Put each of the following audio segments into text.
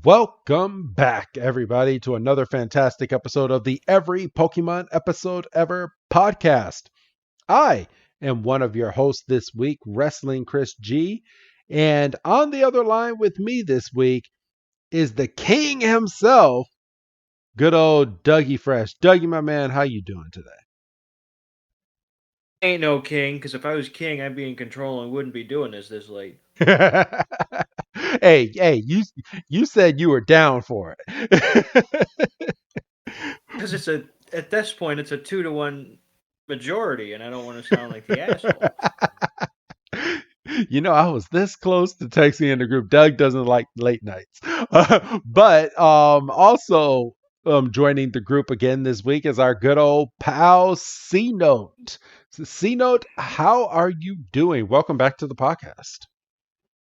Welcome back, everybody, to another fantastic episode of the Every Pokemon Episode Ever podcast. I am one of your hosts this week, Wrestling Chris G. And on the other line with me this week is the king himself, good old Dougie Fresh. Dougie, my man, how you doing today? Ain't no king, because if I was king, I'd be in control and wouldn't be doing this late. hey, you said you were down for it. Because at this point, it's a 2-1 majority, and I don't want to sound like the asshole. You know, I was this close to texting in the group. Doug doesn't like late nights. But also joining the group again this week is our good old pal C-Note. So, C-Note, how are you doing? Welcome back to the podcast.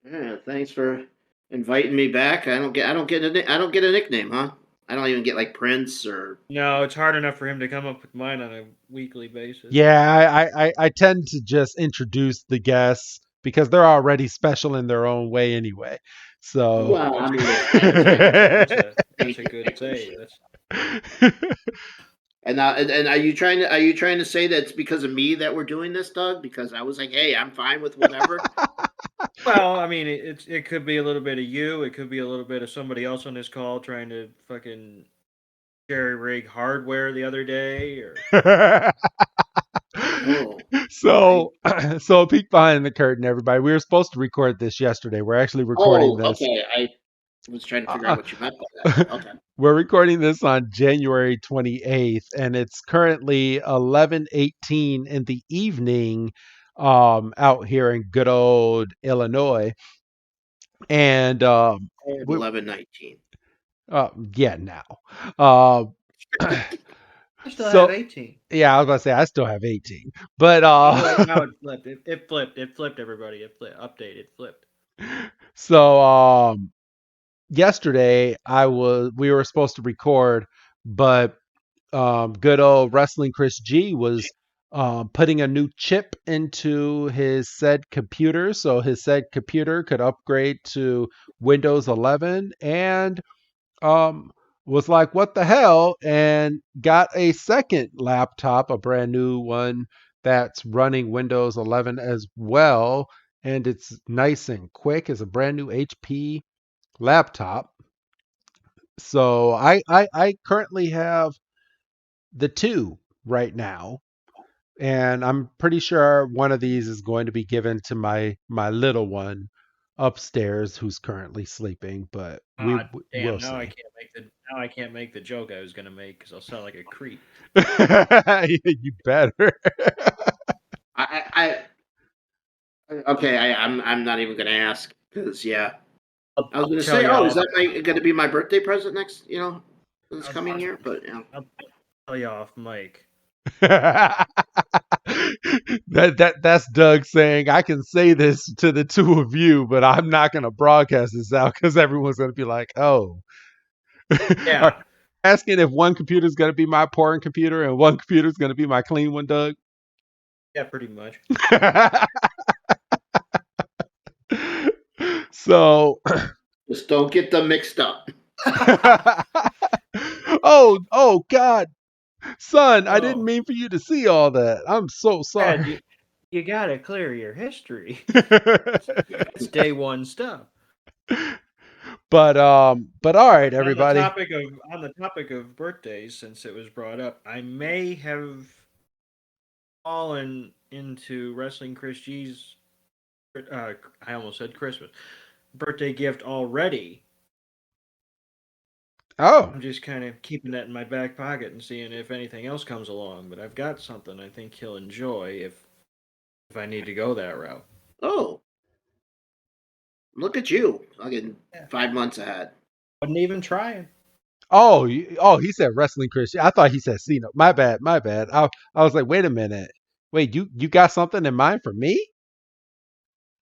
Yeah, thanks for inviting me back. I don't get a nickname, huh? I don't even get like Prince or. No, it's hard enough for him to come up with mine on a weekly basis. Yeah, I tend to just introduce the guests because they're already special in their own way anyway. So. Well, I mean, that's a good say. And are you trying to say that it's because of me that we're doing this, Doug? Because I was like, hey, I'm fine with whatever. Well, I mean, it could be a little bit of you. It could be a little bit of somebody else on this call trying to fucking jerry rig hardware the other day, or. So a peek behind the curtain, everybody. We were supposed to record this yesterday. We're actually recording this. Okay. I was trying to figure out what you meant by that. Okay. We're recording this on January 28th, and it's currently 11:18 in the evening out here in good old Illinois. And 11:19. Yeah, now. I still have 18. Yeah, I was about to say I still have 18. But now it flipped. It flipped, everybody. It flipped. Update. It flipped. So yesterday we were supposed to record, but good old Wrestling Chris G was putting a new chip into his said computer, so his said computer could upgrade to Windows 11, and was like, what the hell, and got a second laptop, a brand new one that's running Windows 11 as well, and it's nice and quick. It's a brand new HP laptop. So I currently have the two right now, and I'm pretty sure one of these is going to be given to my little one upstairs who's currently sleeping, but we'll see. I can't make the joke I was going to make because I'll sound like a creep. You better. I'm not even going to ask because I was going to say, is that going to be my birthday present this coming year? But I'll tell you off mic. That's Doug saying, I can say this to the two of you, but I'm not going to broadcast this out because everyone's going to be like, oh. Yeah. Asking if one computer is going to be my pouring computer and one computer is going to be my clean one, Doug? Yeah, pretty much. So. Just don't get them mixed up. Oh, God. Son, I didn't mean for you to see all that. I'm so sorry. Dad, you gotta clear your history. It's day one stuff. But all right, everybody. On the topic of birthdays, since it was brought up, I may have fallen into Wrestling Chris G's. I almost said Christmas birthday gift already. Oh. I'm just kind of keeping that in my back pocket and seeing if anything else comes along. But I've got something I think he'll enjoy if I need to go that route. Oh. Look at you. Fucking 5 months ahead. Wasn't even trying. Oh, he said Wrestling Chris. I thought he said C-Note. My bad. I was like, wait a minute. Wait, you got something in mind for me?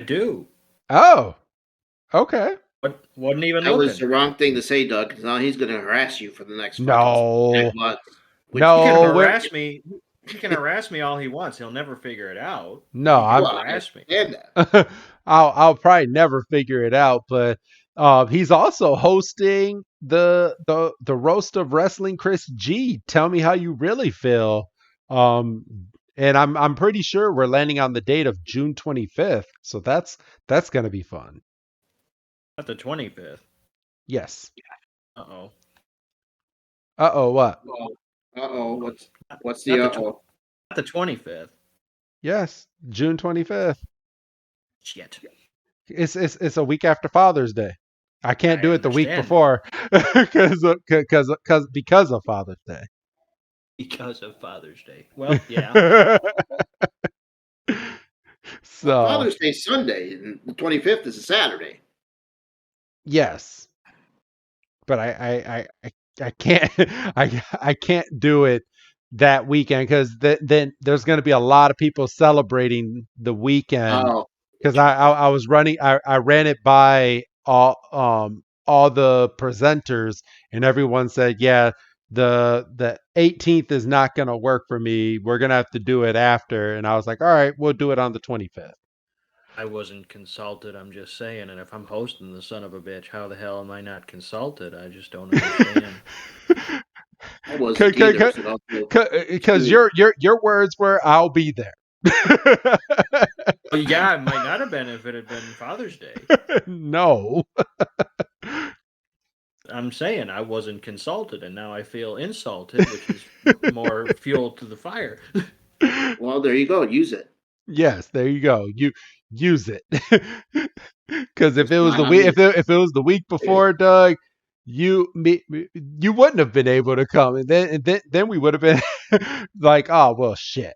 I do. Oh. Okay. But wasn't even that looking. was the wrong thing to say, Doug, because now he's going to harass you for the next 6 months. No. He can harass me. He can harass me all he wants. He'll never figure it out. No, harass me. I'll probably never figure it out, but He's also hosting the roast of Wrestling Chris G. Tell me how you really feel. And I'm pretty sure we're landing on the date of June 25th. So that's gonna be fun. Not the 25th. Yes. Uh-oh. Uh-oh, what? What's the uh-oh? Not the 25th. Yes, June 25th. Shit. It's a week after Father's Day. I can't do it the week understand. before because of Father's Day. Because of Father's Day. Well, yeah. So Father's Day Sunday, and the 25th is a Saturday. yes, but I can't I can't do it that weekend because then there's going to be a lot of people celebrating the weekend because I was running I ran it by all the presenters and everyone said the 18th is not going to work for me. We're going to have to do it after. And I was like, all right, we'll do it on the 25th. I wasn't consulted, I'm just saying. And if I'm hosting the son of a bitch, how the hell am I not consulted? I just don't understand. I wasn't either, because your words were, I'll be there. Well, yeah, it might not have been if it had been Father's Day. No. I'm saying I wasn't consulted, and now I feel insulted, which is more fuel to the fire. Well, there you go. Use it. Yes, there you go. You use it. Because if it was the week, if it was the week before, Doug, you wouldn't have been able to come, and then we would have been like, oh well, shit,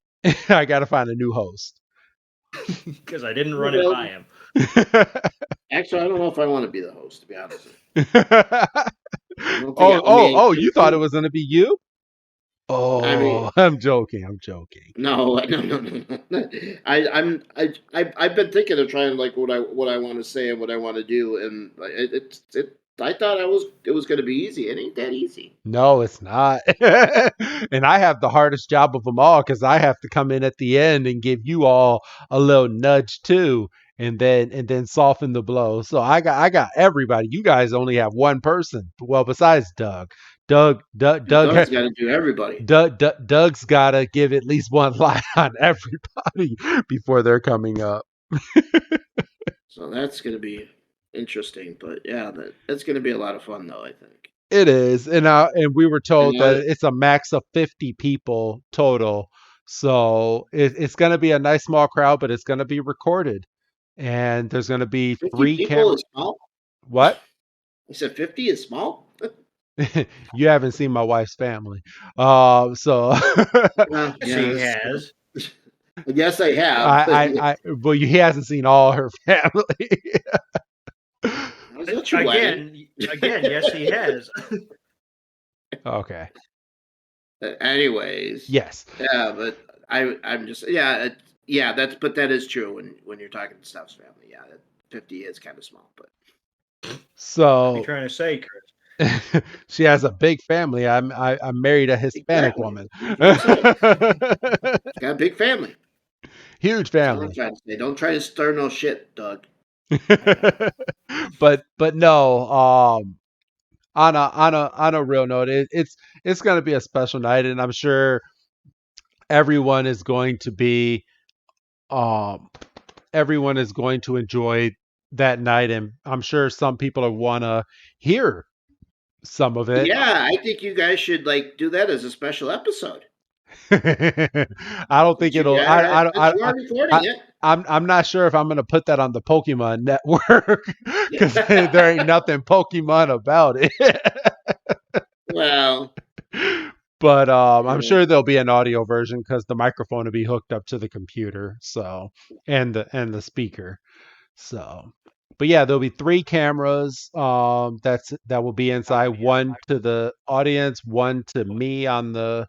I got to find a new host because I didn't run it by him. Actually, I don't know if I want to be the host, to be honest. You thought it was going to be you? Oh, I'm joking. No. I've been thinking of trying like what I want to say and what I want to do, and I thought it was going to be easy. It ain't that easy. No, it's not. And I have the hardest job of them all because I have to come in at the end and give you all a little nudge too, and then soften the blow. So I got everybody. You guys only have one person. Well, besides Doug. Doug's got to do everybody. Doug's got to give at least one line on everybody before they're coming up. So that's going to be interesting, but yeah, that's going to be a lot of fun, though. I think it is, and we were told that it's a max of 50 people total. So it's going to be a nice small crowd, but it's going to be recorded, and there's going to be 3 cameras. What? You said 50 is small. You haven't seen my wife's family, so well, she has. Yes, I have. Well, he hasn't seen all her family. Again, yes, he has. Okay. Anyways. Yes. Yeah, but I'm just that is true when you're talking to Steph's family. Yeah, 50 is kind of small, but. So. What are you trying to say, Chris? She has a big family. I married a Hispanic woman. Got a big family. Huge family. Don't try to stir no shit, Doug. but no. On a real note, it's going to be a special night, and I'm sure everyone is going to be everyone is going to enjoy that night, and I'm sure some people want to hear some of it. Yeah, I think you guys should do that as a special episode. I don't think it'll. I'm not sure if I'm going to put that on the Pokemon Network because there ain't nothing Pokemon about it. Well, but I'm sure there'll be an audio version because the microphone will be hooked up to the computer, so and the speaker. So, but yeah, there'll be 3 cameras that will be inside. One to the audience, one to me on the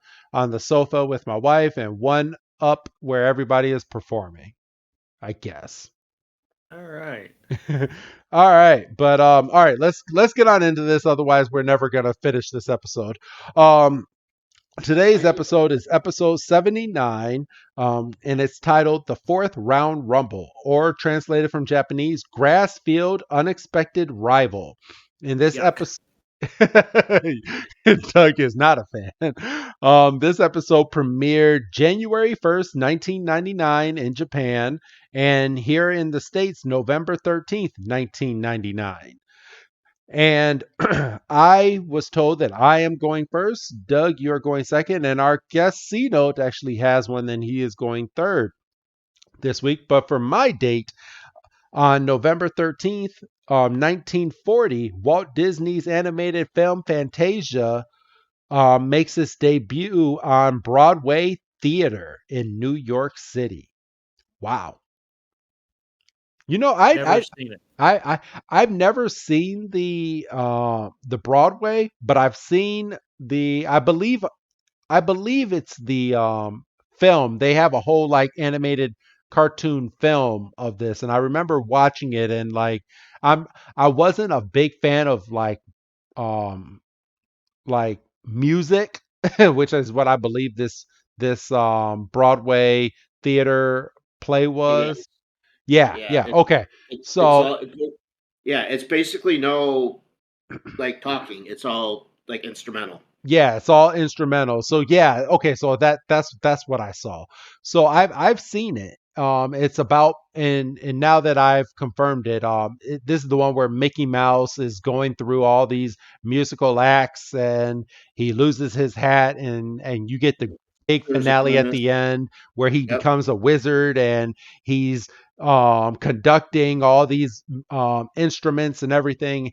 sofa with my wife, and one up where everybody is performing, I guess. All right. All right. But all right, let's get on into this. Otherwise, we're never gonna finish this episode. Today's episode is episode 79, and it's titled The Fourth Round Rumble, or translated from Japanese, Grass Field Unexpected Rival. In this Yuck. episode, Doug is not a fan. This episode premiered January 1st, 1999 in Japan, and here in the States, November 13th, 1999. And I was told that I am going first. Doug, you're going second. And our guest C Note actually has one, and he is going third this week. But for my date, on November 13th, 1940, Walt Disney's animated film Fantasia makes its debut on Broadway Theater in New York City. Wow. You know, Never seen it. I've never seen the Broadway, but I've seen I believe it's the film. They have a whole like animated cartoon film of this, and I remember watching it, and like I wasn't a big fan of um like music, which is what I believe this Broadway theater play Yeah. was. Yeah, Yeah, okay. it's So all yeah. It's basically no like talking. It's all like instrumental. yeah, it's all instrumental. So yeah, okay, so that's what I saw. So I've seen it. It's about, and now that I've confirmed it, this is the one where Mickey Mouse is going through all these musical acts, and he loses his hat, and you get the big There's a finale at premise. the end where he Yep. becomes a wizard, and he's conducting all these instruments and everything.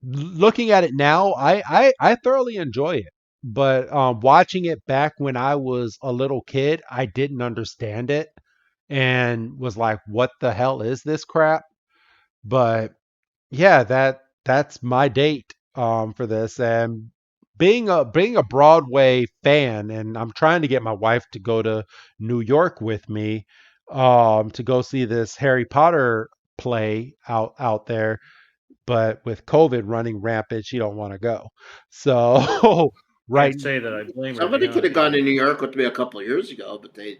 Looking at it now, I thoroughly enjoy it. But watching it back when I was a little kid, I didn't understand it and was like, "What the hell is this crap?" But yeah, that's my date for this. And being a Broadway fan, and I'm trying to get my wife to go to New York with me to go see this Harry Potter play out there, but with COVID running rampant, she don't want to go. So right. Can't say that I blame her. Somebody to be could have honest. gone to New York with me a couple of years ago, but they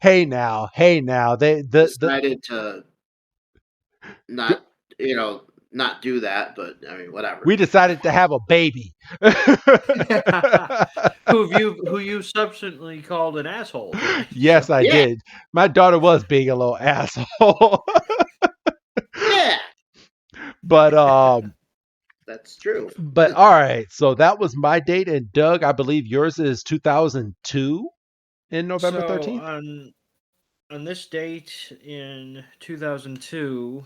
hey now, they decided to not, not do that. But I mean, whatever. we decided to have a baby. Who you subsequently called an asshole. Yes, I Yeah. did. My daughter was being a little asshole. Yeah, But that's true. but all right. So that was my date, and Doug, I believe yours is 2002 in November So 13th. on this date in 2002,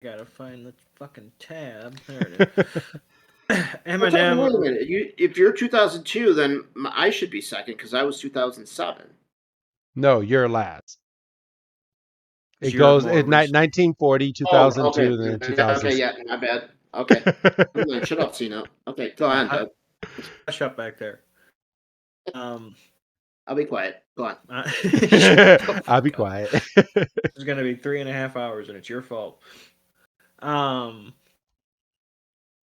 gotta find the fucking tab. There it is. Wait a Eminem. minute. If you're 2002, then I should be second because I was 2007. No, you're last. It You're goes more at recent. 1940, 2002, okay. then 2000. Okay, yeah, my bad. Okay. Shut up, Cena. Okay, go on, Doug. Hush up back there. I'll be quiet. Go on. I'll be quiet. This is gonna be 3.5 hours, and it's your fault. On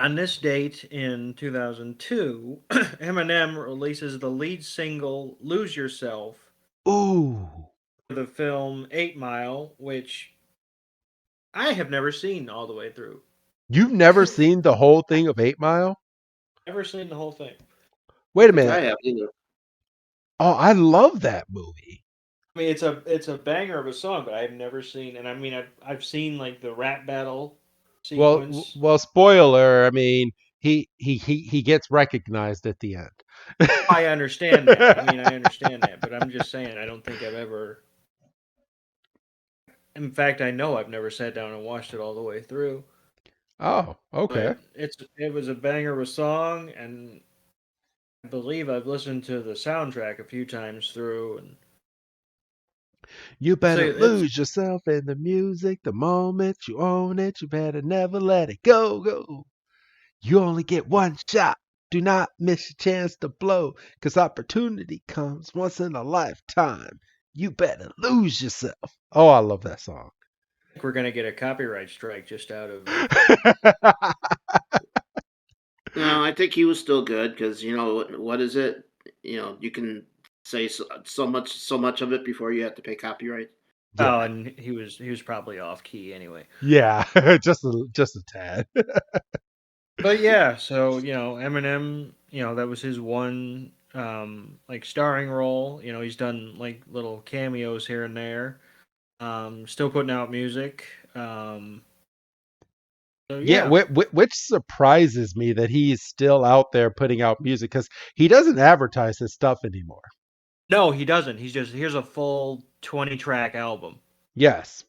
this date in 2002, Eminem releases the lead single "Lose Yourself" Ooh. for the film 8 Mile, which I have never seen all the way through. You've never seen the whole thing of 8 Mile? Never seen the whole thing. Wait a I minute. have either. Oh, I love that movie. I mean, it's a banger of a song, but I've never seen. And I mean, I've seen like the rap battle sequence. Well, spoiler. I mean, he gets recognized at the end. I understand that. I mean, I understand that, but I'm just saying, I don't think I've ever. In fact, I know I've never sat down and watched it all the way through. Oh, okay. But it was a banger of a song, and I believe I've listened to the soundtrack a few times through. And You better it's- lose yourself in the music the moment you own it. You better never let it go. You only get one shot. Do not miss your chance to blow, 'cause opportunity comes once in a lifetime. You better lose yourself. Oh, I love that song. I think we're gonna get a copyright strike just out of. No, I think he was still good because what is it? You can say so much of it before you have to pay copyright. Oh, Yeah. and he was probably off key anyway. Yeah. just a tad. But yeah, so Eminem, that was his one like starring role. He's done like little cameos here and there. Still putting out music. So Yeah, yeah. which surprises me that he's still out there putting out music because he doesn't advertise his stuff anymore. No, he doesn't. He's just here's a full 20-track album. Yes.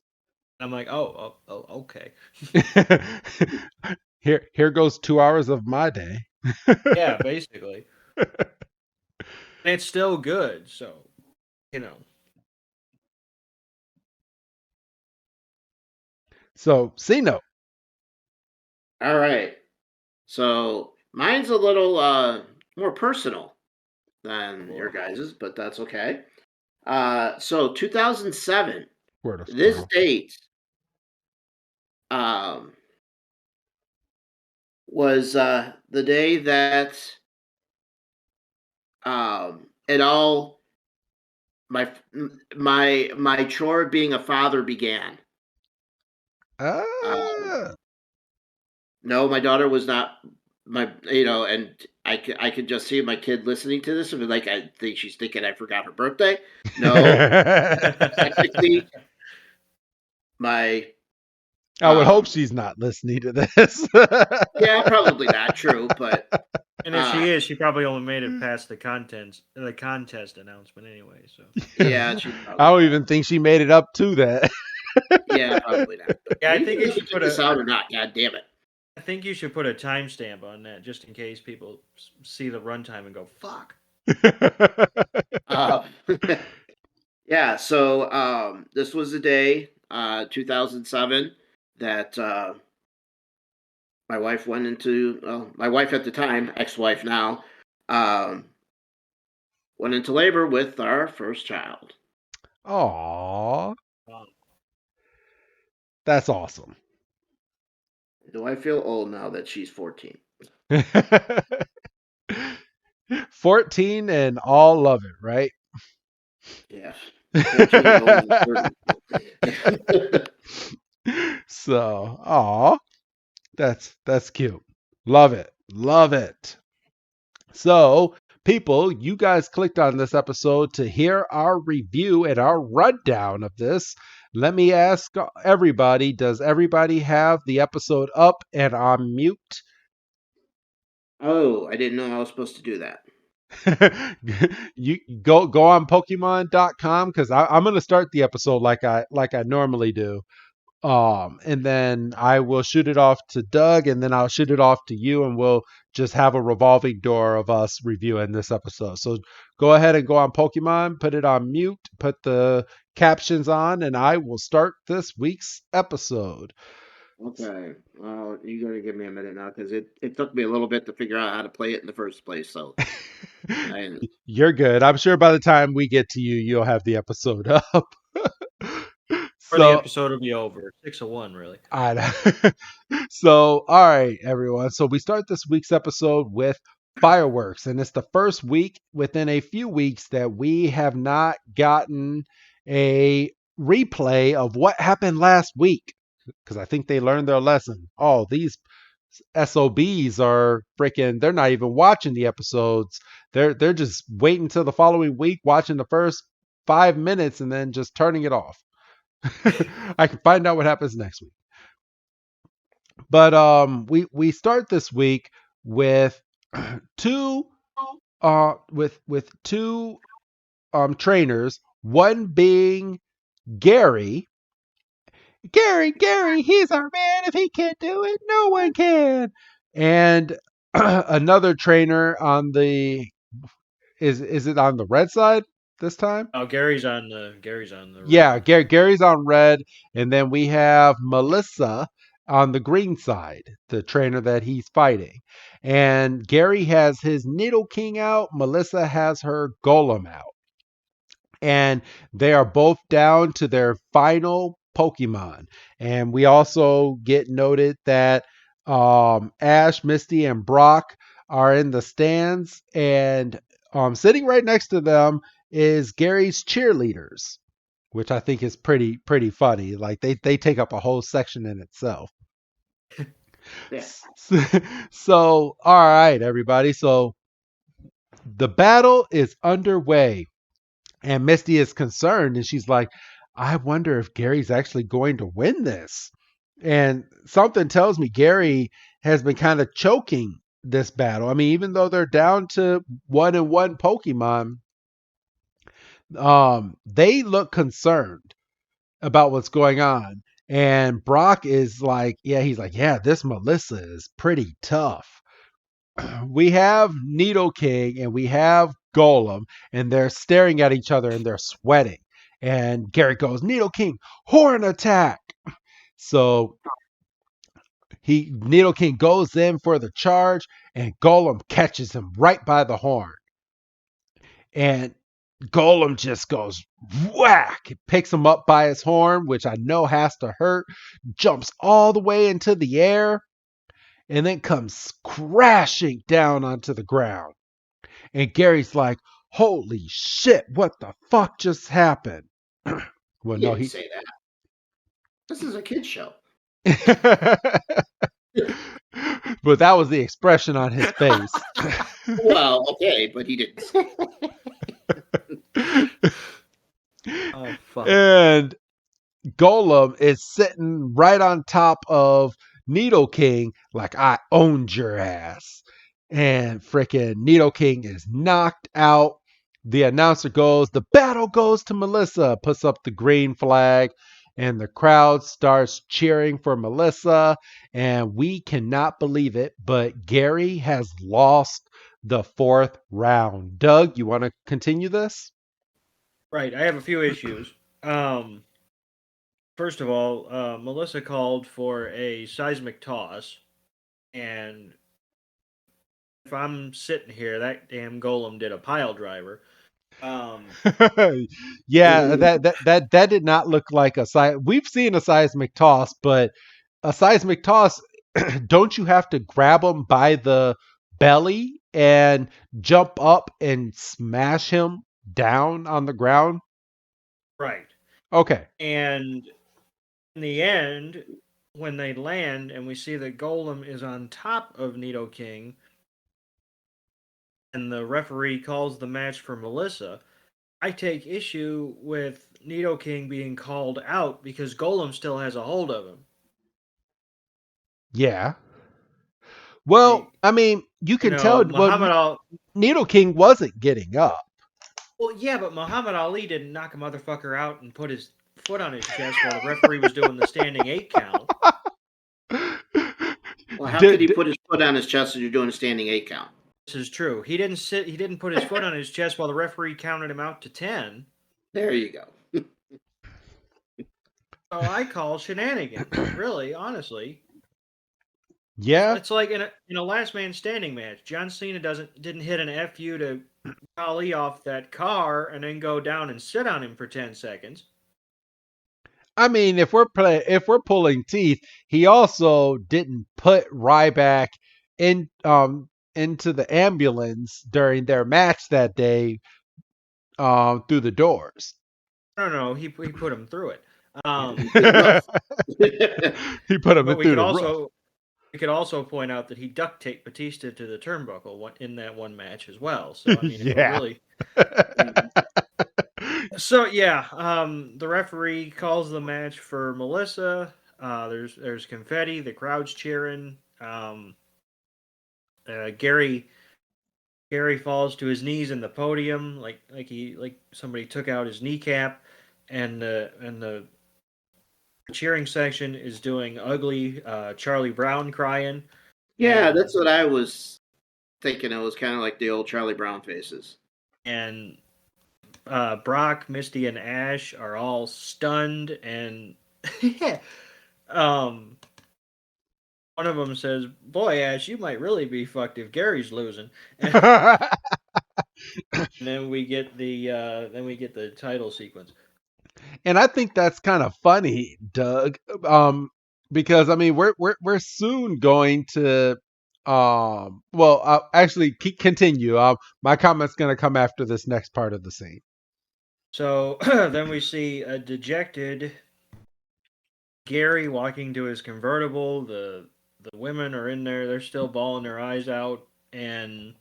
I'm like, oh, okay. Here goes 2 hours of my day. Yeah, basically. And it's still good, so So, C note. All right. So mine's a little more personal than your guys's, but that's okay. So 2007, Word of this squirrel. date was the day that it all my chore of being a father began. Ah. No, my daughter was not and I could just see my kid listening to this and be like, I think she's thinking I forgot her birthday. No, technically, my I would hope she's not listening to this. yeah, probably not true, but and if she is, she probably only made it past the contest announcement anyway. So yeah, I don't even think she made it up to that. Yeah, probably not. Yeah, I think you should put this out or not. God damn it! I think you should put a timestamp on that just in case people see the runtime and go, "Fuck." Yeah. So this was the day, 2007, that my wife went into. My wife at the time, ex-wife now, went into labor with our first child. Aww. That's awesome. Do I feel old now that she's 14? 14 and all love it, right? Yeah. 14 So, aw, that's cute. Love it. Love it. So, people, you guys clicked on this episode to hear our review and our rundown of this. Let me ask everybody, does everybody have the episode up and on mute? Oh, I didn't know I was supposed to do that. You go on Pokemon.com because I'm gonna start the episode like I normally do. And then I will shoot it off to Doug, and then I'll shoot it off to you, and we'll just have a revolving door of us reviewing this episode. So go ahead and go on Pokemon, put it on mute, put the captions on, and I will start this week's episode. Okay. Well, you gotta give me a minute now because it took me a little bit to figure out how to play it in the first place. So You're good. I'm sure by the time we get to you, you'll have the episode up. Or the episode will be over. 601, really. So, all right, everyone. So we start this week's episode with fireworks, and it's the first week within a few weeks that we have not gotten a replay of what happened last week because I think they learned their lesson. Oh, these SOBs are freaking, they're not even watching the episodes. They're just waiting till the following week, watching the first 5 minutes and then just turning it off. I can find out what happens next week. But we start this week with two trainers, one being Gary, he's our man. If he can't do it, no one can. And another trainer on the is it on the red side this time? Oh, Gary's on the Yeah, red. Gary's on red, and then we have Melissa on the green side, the trainer that he's fighting. And Gary has his Nidoking out, Melissa has her Golem out. And they are both down to their final Pokemon. And we also get noted that Ash, Misty, and Brock are in the stands, and sitting right next to them is Gary's cheerleaders, which I think is pretty funny. Like they take up a whole section in itself. Yeah. So, all right, everybody. So the battle is underway, and Misty is concerned, and she's like, I wonder if Gary's actually going to win this. And something tells me Gary has been kind of choking this battle. I mean, even though they're down to 1-1 Pokemon, they look concerned about what's going on. And Brock is like, yeah, this Melissa is pretty tough. We have Nidoking and we have Golem, and they're staring at each other and they're sweating. And Gary goes, Nidoking, horn attack. So Nidoking goes in for the charge, and Golem catches him right by the horn. And Golem just goes whack, picks him up by his horn, which I know has to hurt, jumps all the way into the air, and then comes crashing down onto the ground. And Gary's like, holy shit, what the fuck just happened? Well, no, he say that. This is a kid's show. But that was the expression on his face. Well, okay, but he didn't. Oh, fuck. And Golem is sitting right on top of Nidoking like, I owned your ass. And freaking Nidoking is knocked out. The announcer goes, the battle goes to Melissa, puts up the green flag, and the crowd starts cheering for Melissa. And we cannot believe it, but Gary has lost the 4th round. Doug, you want to continue this? Right, I have a few issues. First of all, Melissa called for a seismic toss, and if I'm sitting here, that damn Golem did a pile driver. Yeah, that did not look like a we've seen a seismic toss, but a seismic toss, don't you have to grab him by the belly and jump up and smash him down on the ground? Right. Okay. And in the end, when they land and we see that Golem is on top of Nidoking, and the referee calls the match for Melissa, I take issue with Nidoking being called out because Golem still has a hold of him. Yeah. Well, I mean, you can tell Nidoking wasn't getting up. Well, yeah, but Muhammad Ali didn't knock a motherfucker out and put his foot on his chest while the referee was doing the standing 8 count. Well, how could he put his foot on his chest as you're doing a standing 8 count? This is true. He didn't put his foot on his chest while the referee counted him out to 10. There you go. So I call shenanigans, really, honestly. Yeah. It's like in a last man standing match, John Cena didn't hit an FU to Ali off that car and then go down and sit on him for 10 seconds. I mean, if we're pulling teeth, he also didn't put Ryback in into the ambulance during their match that day through the doors. No, he put him through it. He put him through the roof. We could also point out that he duct taped Batista to the turnbuckle in that one match as well. So I mean, yeah. Really... So yeah, the referee calls the match for Melissa. There's confetti. The crowd's cheering. Gary falls to his knees in the podium, like somebody took out his kneecap, and the cheering section is doing ugly Charlie Brown crying. Yeah, that's what I was thinking. It was kind of like the old Charlie Brown faces. And Brock, Misty, and Ash are all stunned, and one of them says, "Boy, Ash, you might really be fucked if Gary's losing." And then we get the title sequence. And I think that's kind of funny, Doug, because I mean we're soon going to well, actually, continue. My comment's going to come after this next part of the scene. So then we see a dejected Gary walking to his convertible. The women are in there. They're still bawling their eyes out. And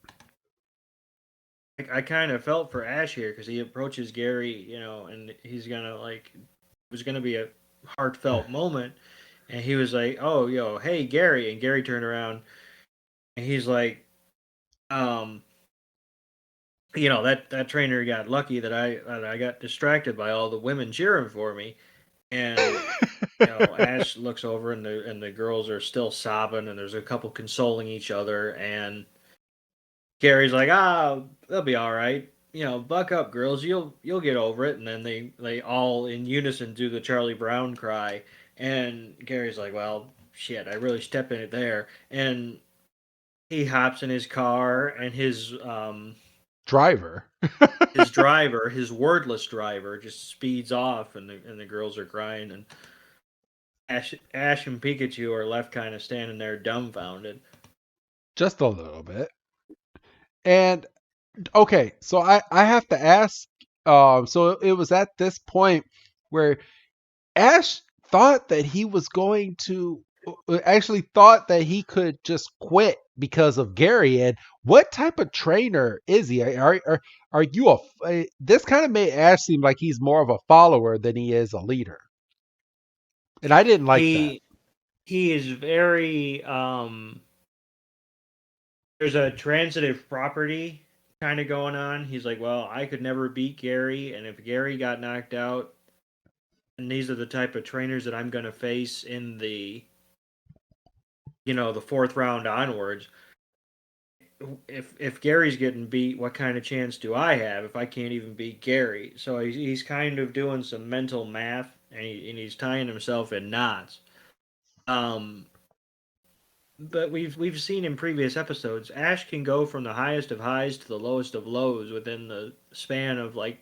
I kind of felt for Ash here because he approaches Gary, and he's going to it was going to be a heartfelt moment. And he was like, "Oh, hey, Gary." And Gary turned around and he's like, that trainer got lucky that I got distracted by all the women cheering for me. And Ash looks over and the girls are still sobbing and there's a couple consoling each other and Gary's like, they'll be all right. Buck up, girls. You'll get over it. And then they all in unison do the Charlie Brown cry. And Gary's like, well, shit, I really stepped in it there. And he hops in his car and his driver, his wordless driver, just speeds off, and the girls are crying, and Ash and Pikachu are left kind of standing there dumbfounded. Just a little bit. And okay, so I have to ask. So it was at this point where Ash thought that he was going to actually thought that he could just quit because of Gary. And what type of trainer is he? Are you this kind of made Ash seem like he's more of a follower than he is a leader. And I didn't like that. He is very there's a transitive property kind of going on. He's like, well, I could never beat Gary, and if Gary got knocked out, and these are the type of trainers that I'm going to face in the the fourth round onwards. If Gary's getting beat, what kind of chance do I have if I can't even beat Gary? So he's kind of doing some mental math, and he's tying himself in knots. But we've seen in previous episodes, Ash can go from the highest of highs to the lowest of lows within the span of like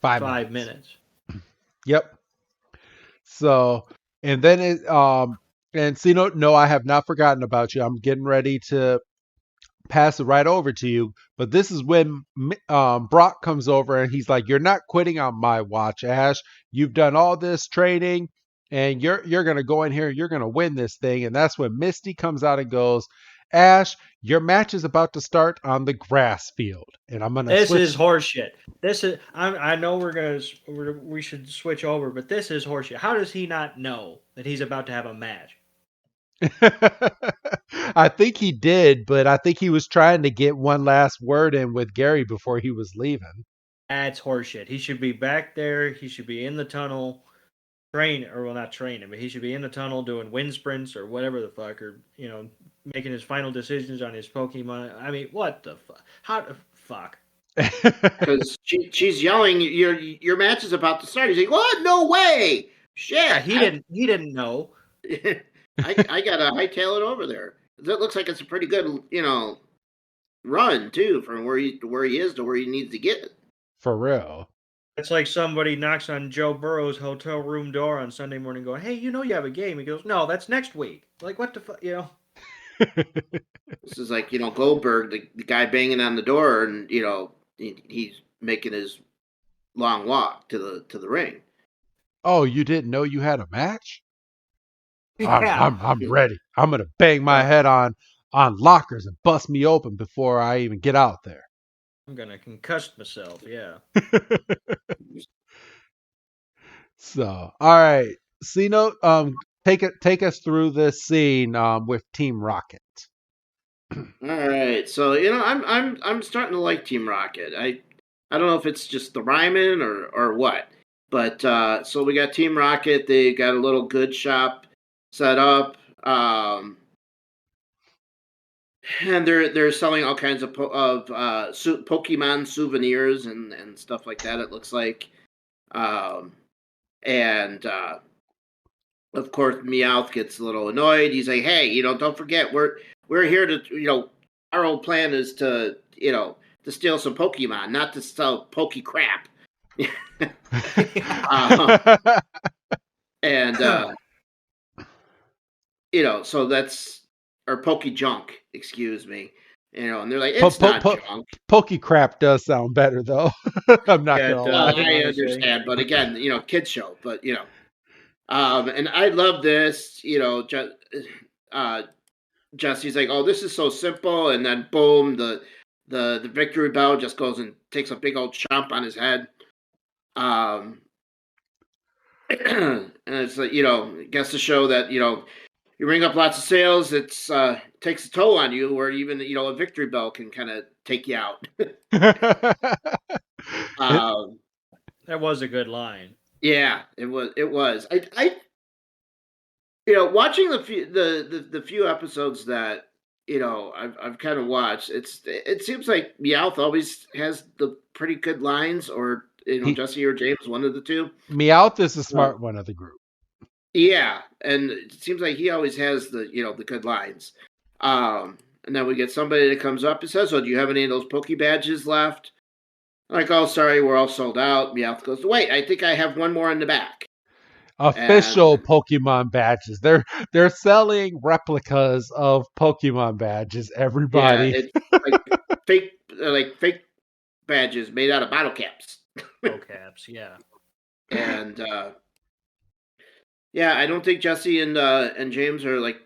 5 minutes. Yep. So, and then and Cino, no, I have not forgotten about you. I'm getting ready to pass it right over to you. But this is when Brock comes over and he's like, "You're not quitting on my watch, Ash. You've done all this training, and you're gonna go in here. You're gonna win this thing." And that's when Misty comes out and goes, "Ash, your match is about to start on the grass field, and I'm gonna." This is horseshit. This is. I know we should switch over, but this is horseshit. How does he not know that he's about to have a match? I think he did, but I think he was trying to get one last word in with Gary before he was leaving. That's horseshit. He should be back there. He should be in the tunnel, not training, but he should be in the tunnel doing wind sprints or whatever the fuck, or making his final decisions on his Pokemon. I mean, what the fuck? How the fuck? Because she's yelling, "Your match is about to start." He's like, "What? No way! Shit!" Yeah, he didn't know. I gotta hightail it over there. That looks like it's a pretty good, run too, from where he is to where he needs to get. For real. It's like somebody knocks on Joe Burrow's hotel room door on Sunday morning, going, "Hey, you have a game." He goes, "No, that's next week." Like, what the fuck, This is like Goldberg, the guy banging on the door, and he's making his long walk to the ring. Oh, you didn't know you had a match? Yeah. I'm ready. I'm gonna bang my head on lockers and bust me open before I even get out there. I'm gonna concuss myself. Yeah. So, all right, C-Note, take us through this scene with Team Rocket. All right, so I'm starting to like Team Rocket. I don't know if it's just the rhyming or what, but so we got Team Rocket. They got a little good shop set up, and they're selling all kinds of Pokemon souvenirs and stuff like that. It looks like, and of course Meowth gets a little annoyed. He's like, "Hey, don't forget we're here to our whole plan is to to steal some Pokemon, not to sell Poke crap." And so that's or Poke junk excuse me. And they're like, Po- it's po- not po- junk. Pokey crap does sound better though. I'm not Yeah, it gonna does. Well, lie. I Honestly. understand, but again, kids show, but and I love this. Uh, Jesse's like, oh, this is so simple, and then boom, the victory bell just goes and takes a big old chomp on his head. And it's like, gets to show that you ring up lots of sales. It's takes a toll on you, where even a victory bell can kind of take you out. um, That was a good line. yeah, it was. It was. I watching the few episodes that I've kind of watched. It seems like Meowth always has the pretty good lines, or Jesse or James, one of the two. Meowth is the smart one of the group. Yeah, and it seems like he always has the good lines. And then we get somebody that comes up and says, "Oh, do you have any of those Poke badges left?" I'm like, "Oh, sorry, we're all sold out." Meowth goes, "Wait, I think I have one more in the back." Official Pokemon badges. They're selling replicas of Pokemon badges. Everybody. Yeah, it's like fake badges made out of bottle caps. Caps, yeah. And yeah, I don't think Jesse and James are like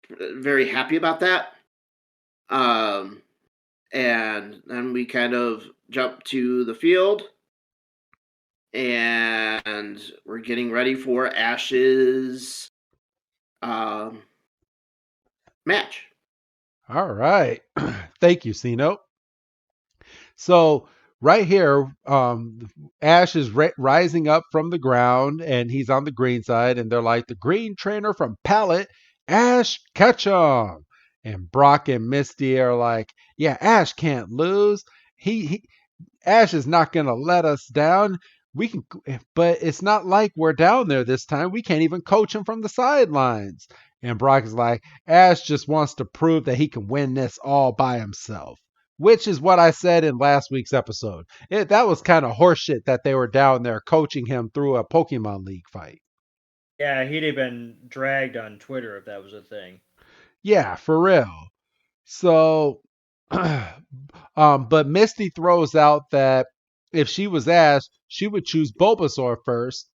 very happy about that. And then we kind of jump to the field, and we're getting ready for Ash's match. All right. Thank you, Sino. So right here, Ash is rising up from the ground, and he's on the green side, and they're like, the green trainer from Pallet, Ash Ketchum. And Brock and Misty are like, yeah, Ash can't lose. Ash is not going to let us down. We can, but it's not like we're down there this time. We can't even coach him from the sidelines. And Brock is like, Ash just wants to prove that he can win this all by himself, which is what I said in last week's episode. That was kind of horseshit that they were down there coaching him through a Pokemon League fight. Yeah, he'd have been dragged on Twitter if that was a thing. Yeah, for real. So, but Misty throws out that if she was asked, she would choose Bulbasaur first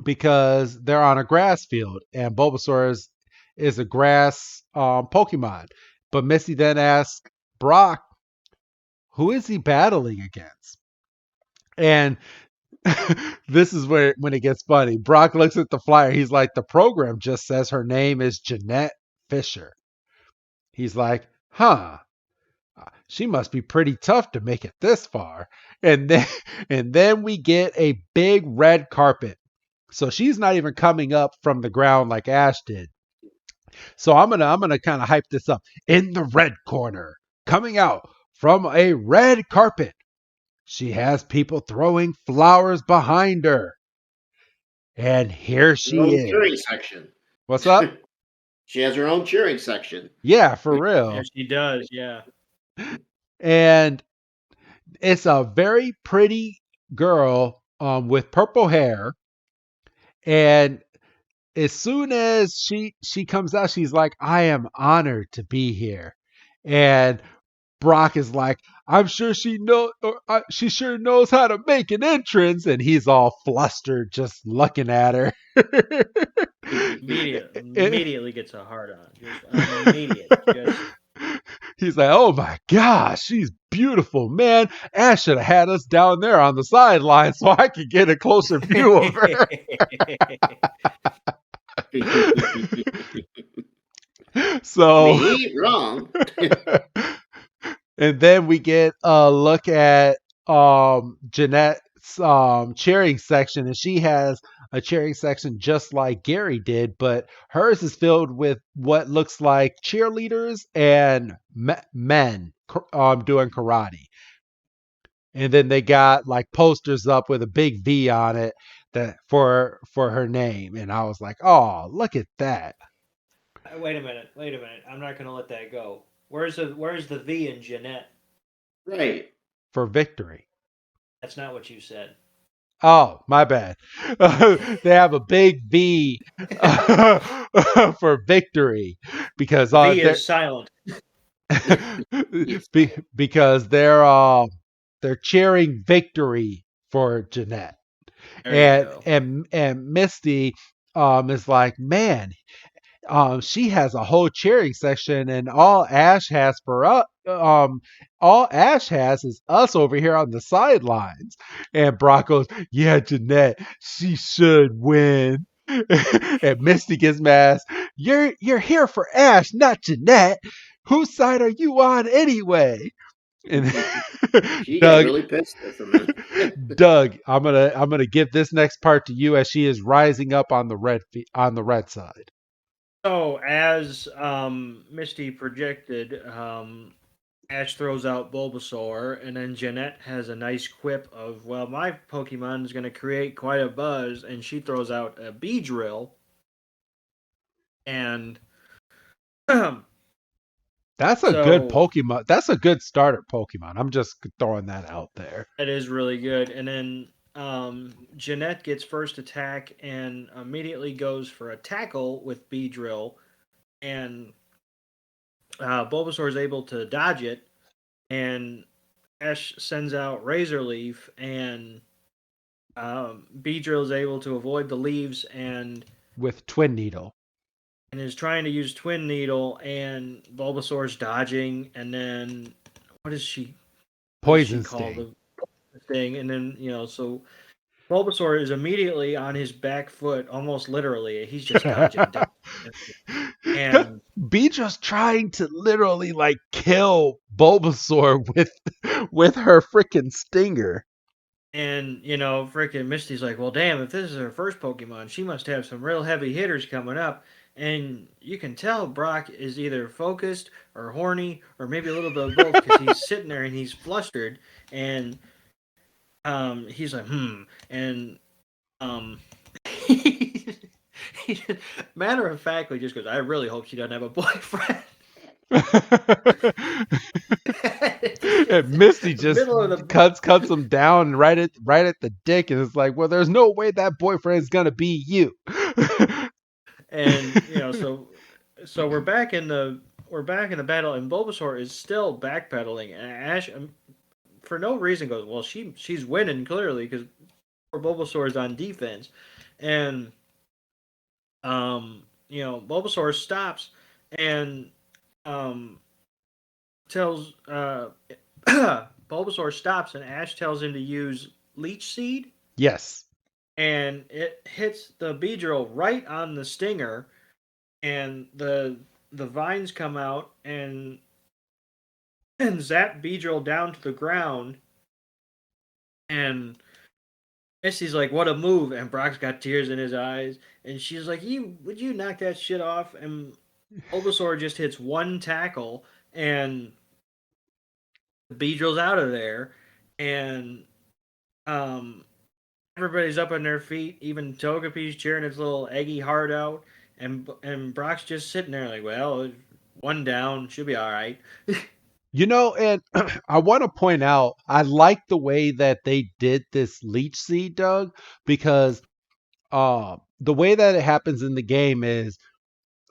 because they're on a grass field and Bulbasaur is a grass Pokemon. But Misty then asks Brock, who is he battling against? And this is where when it gets funny. Brock looks at the flyer. He's like, the program just says her name is Jeanette Fisher. He's like, huh. She must be pretty tough to make it this far. And then we get a big red carpet. So she's not even coming up from the ground like Ash did. So I'm gonna kind of hype this up. In the red corner, coming out from a red carpet, she has people throwing flowers behind her. And here she is. Cheering section. What's up? She has her own cheering section. Yeah, for real. Yeah, she does, yeah. And it's a very pretty girl with purple hair. And as soon as she comes out, she's like, I am honored to be here. And Brock is like, I'm sure she sure knows how to make an entrance. And he's all flustered just looking at her. Immediately gets a hard on. Immediate. He's like, oh my gosh, she's beautiful, man. Ash should have had us down there on the sideline so I could get a closer view of her. So me wrong. And then we get a look at Jeanette's cheering section, and she has a cheering section just like Gary did, but hers is filled with what looks like cheerleaders and men doing karate. And then they got like posters up with a big V on it that for her name, and I was like, oh, look at that. Wait a minute. I'm not going to let that go. Where's the V in Jeanette? Right. For victory. That's not what you said. Oh, my bad. They have a big V for victory because V they're is silent. Yes. because they're cheering victory for Jeanette. There you go. And Misty is like, man, she has a whole cheering section, and all Ash has is us over here on the sidelines. And Brock goes, yeah, Jeanette, she should win. And Misty gets mad. You're here for Ash, not Jeanette. Whose side are you on anyway? And She got Doug, really pissed there for a minute. Doug, I'm gonna give this next part to you as she is rising up on the red side. So as Misty projected, Ash throws out Bulbasaur, and then Jeanette has a nice quip of, well, my Pokemon is going to create quite a buzz, and she throws out a Beedrill. And That's a good So- Pokemon. That's a good starter Pokemon. I'm just throwing that out there. it is really good. And then Jeanette gets first attack and immediately goes for a tackle with Beedrill, and Bulbasaur is able to dodge it, and Ash sends out Razor Leaf, and Beedrill is able to avoid the leaves and With Twin Needle. is trying to use Twin Needle, and Bulbasaur's dodging, and then what is she? Poison called Sting. the thing, and then so Bulbasaur is immediately on his back foot, almost literally. He's just dodging. And Beedrill's trying to literally like kill Bulbasaur with her freaking stinger. And freaking Misty's like, well, damn, if this is her first Pokemon, she must have some real heavy hitters coming up. And you can tell Brock is either focused or horny or maybe a little bit of both, because he's sitting there and he's flustered, and he's like, and matter of factly just goes, I really hope she doesn't have a boyfriend. And Misty just Middle of the- cuts him down right at the dick, and it's like, well, there's no way that boyfriend's gonna be you. And so we're back in the battle, and Bulbasaur is still backpedaling, and Ash, for no reason, goes, well, she's winning clearly because Bulbasaur is on defense, and Bulbasaur stops and tells Bulbasaur stops, and Ash tells him to use Leech Seed. Yes. And it hits the Beedrill right on the stinger, and the vines come out and zap Beedrill down to the ground. And Misty's like, "What a move!" And Brock's got tears in his eyes, and she's like, would you knock that shit off?" And Bulbasaur just hits one tackle, and the Beedrill's out of there, and everybody's up on their feet. Even Togepi's cheering his little eggy heart out, and Brock's just sitting there like, well, one down, should be all right. And I want to point out, I like the way that they did this Leech Seed, Doug, because the way that it happens in the game is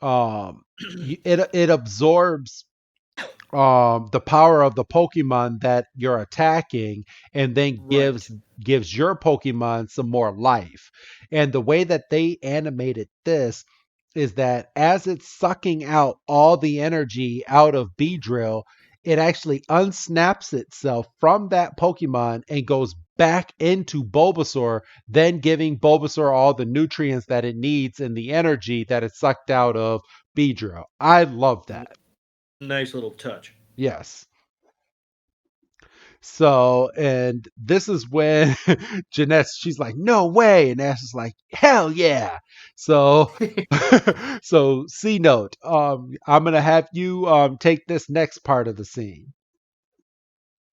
it absorbs the power of the Pokemon that you're attacking, and then gives your Pokemon some more life. And the way that they animated this is that as it's sucking out all the energy out of Beedrill, it actually unsnaps itself from that Pokemon and goes back into Bulbasaur, then giving Bulbasaur all the nutrients that it needs and the energy that it sucked out of Beedrill. I love that. Nice little touch. Yes. So, and this is when she's like, no way. And Ash is like, hell yeah. So, so C note, I'm going to have you take this next part of the scene.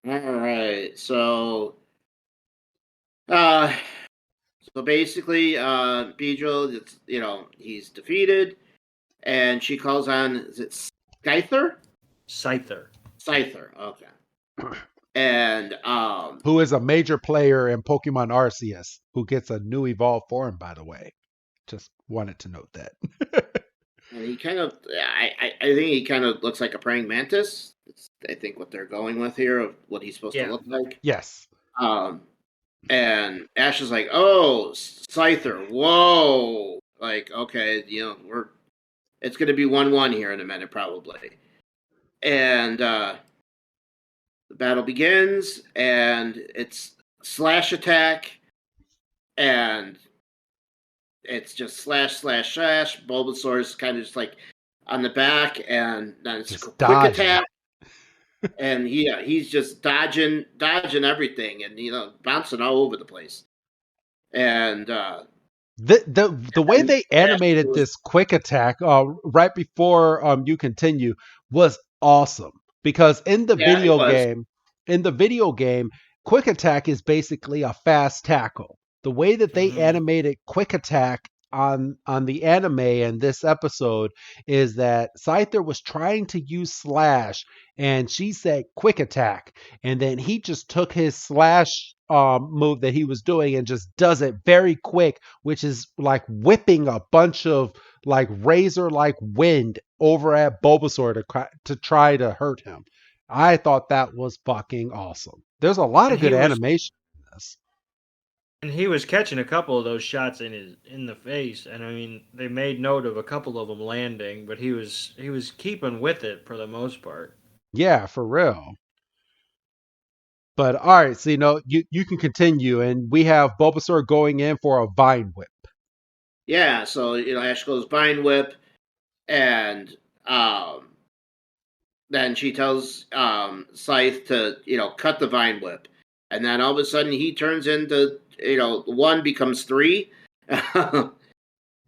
All right. So basically, Beedrill, he's defeated, and she calls on, is it Scyther? Scyther. Scyther, okay. And Who is a major player in Pokemon Arceus, who gets a new evolved form, by the way. Just wanted to note that. and he kind of, I think he kind of looks like a praying mantis. It's, I think what they're going with here of what he's supposed to look like. Yes. And Ash is like, "Oh, Scyther, whoa!" Like, okay, it's going to be 1-1 here in a minute, probably. And the battle begins, and it's slash attack, and it's just slash slash slash. Bulbasaur's kind of just like on the back, and then it's Just quick dodging. attack. And he's just dodging everything, and bouncing all over the place. And the way they animated this quick attack right before you continue was awesome, because in the video game, quick attack is basically a fast tackle. The way that they animated quick attack on the anime in this episode is that Scyther was trying to use slash, and she said quick attack, and then he just took his slash move that he was doing and just does it very quick, which is like whipping a bunch of like razor like wind over at Bulbasaur to try to hurt him. I thought that was fucking awesome. There's a lot of good animation in this. And he was catching a couple of those shots in the face, and I mean they made note of a couple of them landing, but he was keeping with it for the most part. Yeah, for real. But all right, so you can continue, and we have Bulbasaur going in for a Vine Whip. Yeah, so Ash goes Vine Whip, and then she tells Scythe to cut the Vine Whip, and then all of a sudden he turns into 1 becomes 3.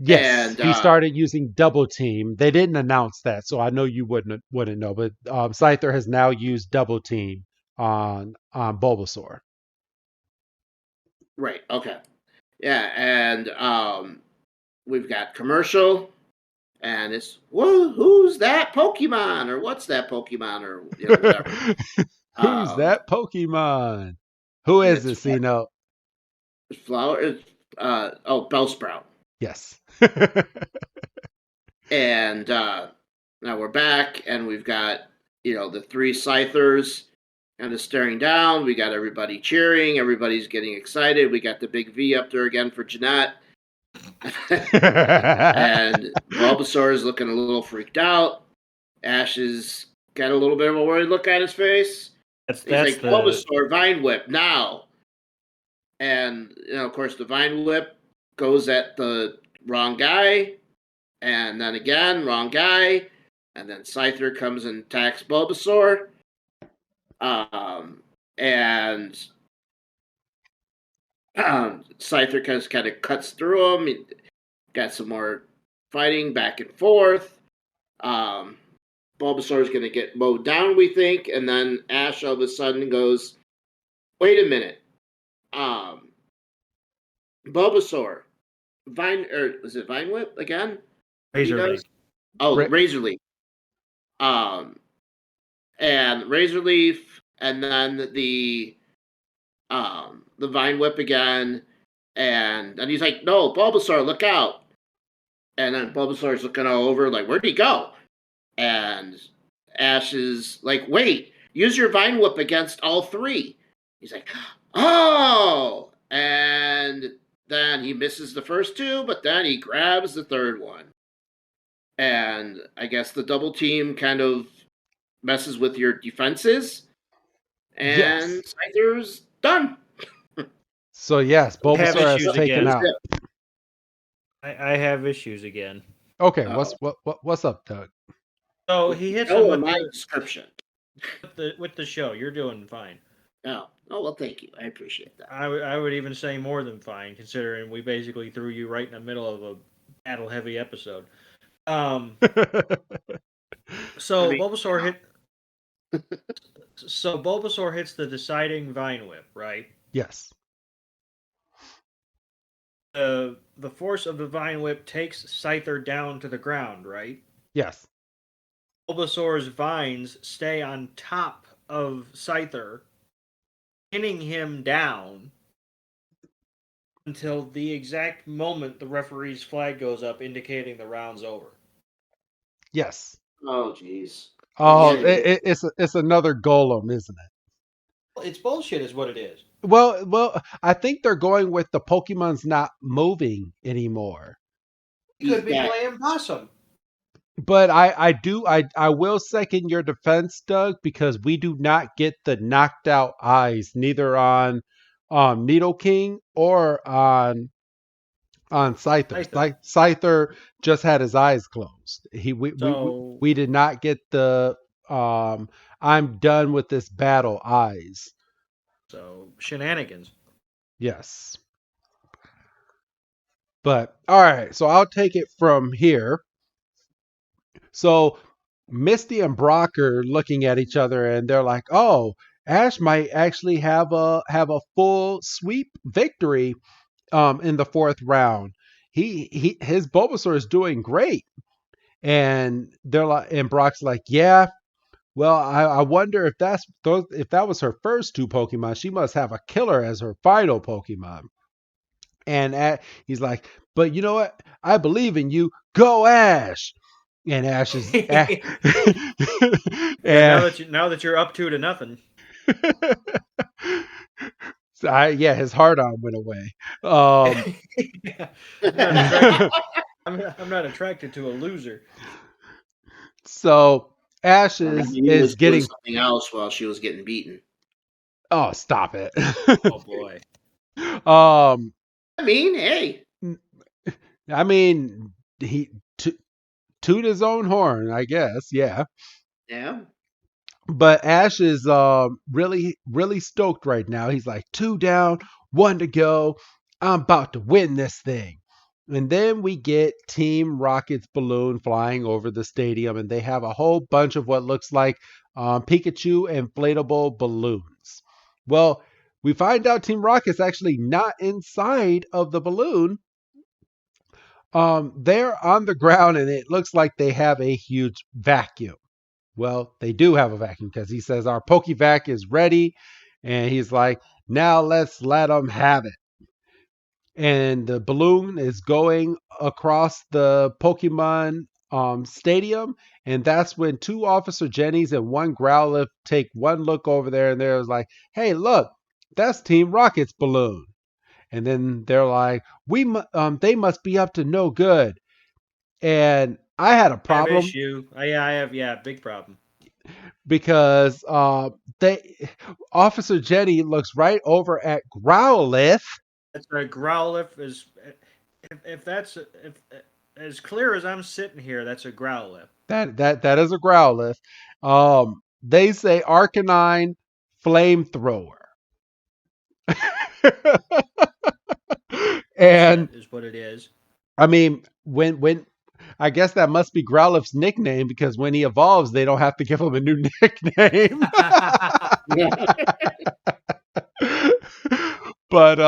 Yes, and he started using Double Team. They didn't announce that, so I know you wouldn't know. But Scyther has now used Double Team on Bulbasaur. Right. Okay. Yeah, and we've got commercial, and it's who's that Pokemon, or what's that Pokemon, or whatever. Who's that Pokemon? Who is this? Flower. Bellsprout. Yes. And now we're back, and we've got the 3 Scythers kind of staring down. We got everybody cheering. Everybody's getting excited. We got the big V up there again for Jeanette. And Bulbasaur is looking a little freaked out. Ash has got a little bit of a worried look on his face. He's like, Bulbasaur, Vine Whip, now. And, of course, the Vine Whip goes at the wrong guy. And then again, wrong guy. And then Scyther comes and attacks Bulbasaur. And Scyther kind of cuts through him. He got some more fighting back and forth. Bulbasaur is going to get mowed down, we think. And then Ash all of a sudden goes, wait a minute. Bulbasaur. Was it Vine Whip again? Razor Leaf. Oh, Razor Leaf. And Razor Leaf, and then the Vine Whip again, and he's like, no, Bulbasaur, look out. And then Bulbasaur's looking all over, like, where'd he go? And Ash is like, wait, use your Vine Whip against all 3. He's like, oh! And then he misses the first 2, but then he grabs the 3rd one. And I guess the double team kind of messes with your defenses. And Scyther's done. So yes, Bulbasaur has taken out. I have issues again. Okay, what's up, Doug? So he hits him with my description. With the show. You're doing fine. Oh, well, thank you. I appreciate that. I would even say more than fine, considering we basically threw you right in the middle of a battle-heavy episode. So Bulbasaur hits the deciding Vine Whip, right? Yes. The force of the Vine Whip takes Scyther down to the ground, right? Yes. Bulbasaur's vines stay on top of Scyther, pinning him down until the exact moment the referee's flag goes up indicating the round's over. Yes. Oh, jeez. Oh, Yeah. it's another golem, isn't it? It's bullshit is what it is. Well, I think they're going with the Pokemon's not moving anymore. He's Could be back. playing possum. But I will second your defense, Doug, because we do not get the knocked out eyes neither on Needle King or on Scyther. Scyther. Scyther just had his eyes closed. So We did not get the I'm done with this battle eyes. shenanigans. Yes. But all right, so I'll take it from here. So Misty and Brock are looking at each other and they're like, "Oh, Ash might actually have a full sweep victory in the fourth round. His Bulbasaur is doing great." And they're like, and Brock's like, "Yeah, well, I wonder if if that was her first two Pokemon, she must have a killer as her final Pokemon." And he's like, "But you know what? I believe in you. Go Ash." And Ash is Yeah, and now that you're up 2-0. so his heart on went away. I'm not attracted to a loser. So Ash He is was doing getting. something else while she was getting beaten. Oh, stop it. Oh boy. I mean, hey. I mean, he toot his own horn, I guess. Yeah. Yeah. But Ash is really stoked right now. He's like, 2 down, 1 to go. I'm about to win this thing. And then we get Team Rocket's balloon flying over the stadium, and they have a whole bunch of what looks like Pikachu inflatable balloons. Well, we find out Team Rocket's actually not inside of the balloon. They're on the ground, and it looks like they have a huge vacuum. Well, they do have a vacuum because he says our Pokevac is ready, and he's like, now let's let them have it. And the balloon is going across the Pokemon stadium, and that's when 2 Officer Jennies and 1 Growlithe take one look over there, and they're like, "Hey, look, that's Team Rocket's balloon." And then they're like, they must be up to no good." And I had a problem. Issue. I have big problem. Because Officer Jenny looks right over at Growlithe. That's a Growlithe is if that's if as clear as I'm sitting here, that's a Growlithe. That is a Growlithe. They say Arcanine flamethrower. And is what it is. I mean, when I guess that must be Growlithe's nickname because when he evolves, they don't have to give him a new nickname. But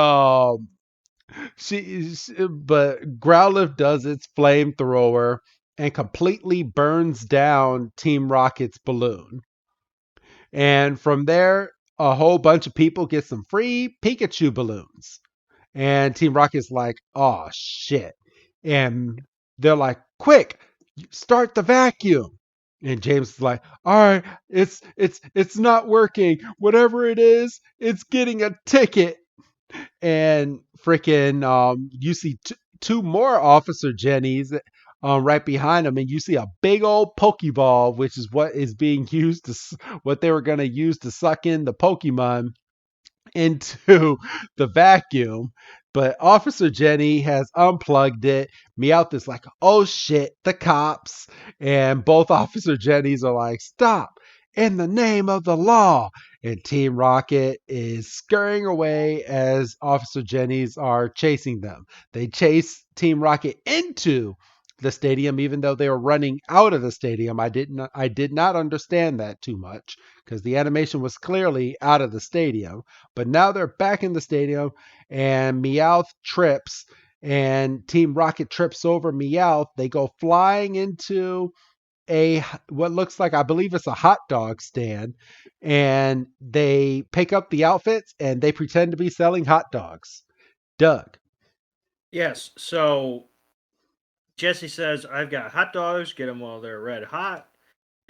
but Growlithe does its flamethrower and completely burns down Team Rocket's balloon. And from there, a whole bunch of people get some free Pikachu balloons. And Team Rocket's like, "Oh shit." And they're like, "Quick, start the vacuum." And James is like, "All right, it's not working. Whatever it is, it's getting a ticket." And freaking you see 2 more Officer Jennies right behind them, and you see a big old Pokeball, which is what is being used what they were going to use to suck in the Pokemon into the vacuum. But Officer Jenny has unplugged it. Meowth is like, "Oh shit, the cops." And both Officer Jennies are like, "Stop, in the name of the law." And Team Rocket is scurrying away as Officer Jennies are chasing them. They chase Team Rocket into the stadium, even though they were running out of the stadium. I did not understand that too much because the animation was clearly out of the stadium. But now they're back in the stadium, and Meowth trips, and Team Rocket trips over Meowth. They go flying into what looks like, I believe it's a hot dog stand, and they pick up the outfits and they pretend to be selling hot dogs. Doug. Yes. So Jesse says, "I've got hot dogs. Get them while they're red hot."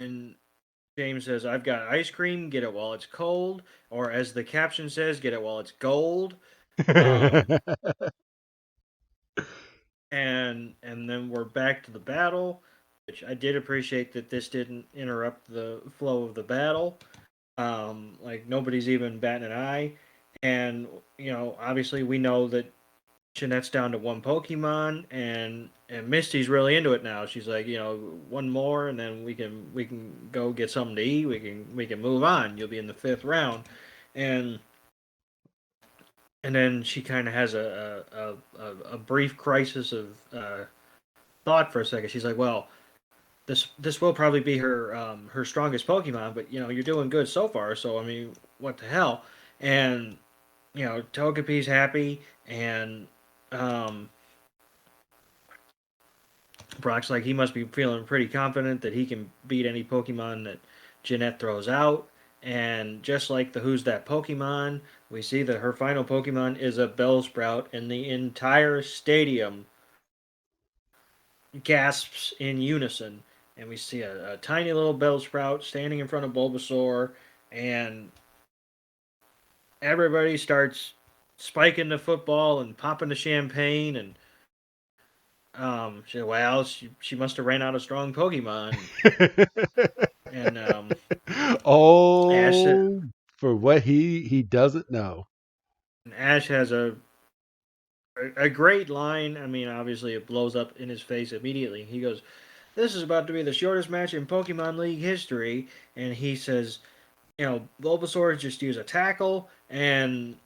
And James says, "I've got ice cream. Get it while it's cold." Or as the caption says, "Get it while it's gold." And then we're back to the battle, which I did appreciate that this didn't interrupt the flow of the battle. Like nobody's even batting an eye, and obviously we know that Jeanette's down to one Pokemon, and Misty's really into it now. She's like, one more, and then we can go get something to eat. We can move on. You'll be in the 5th round, and then she kind of has a brief crisis of thought for a second. She's like, well, this will probably be her strongest Pokemon, but you're doing good so far. So I mean, what the hell? And Togepi's happy, and Brock's like, he must be feeling pretty confident that he can beat any Pokemon that Jeanette throws out. And just like the Who's That Pokemon, we see that her final Pokemon is a Bellsprout, and the entire stadium gasps in unison. And we see a tiny little Bellsprout standing in front of Bulbasaur, and everybody starts spiking the football and popping the champagne, and she must have ran out of strong Pokemon. And oh, for what he doesn't know. And Ash has a great line. I mean, obviously it blows up in his face immediately. He goes, "This is about to be the shortest match in Pokemon League history," and he says, Bulbasaur just use a tackle, and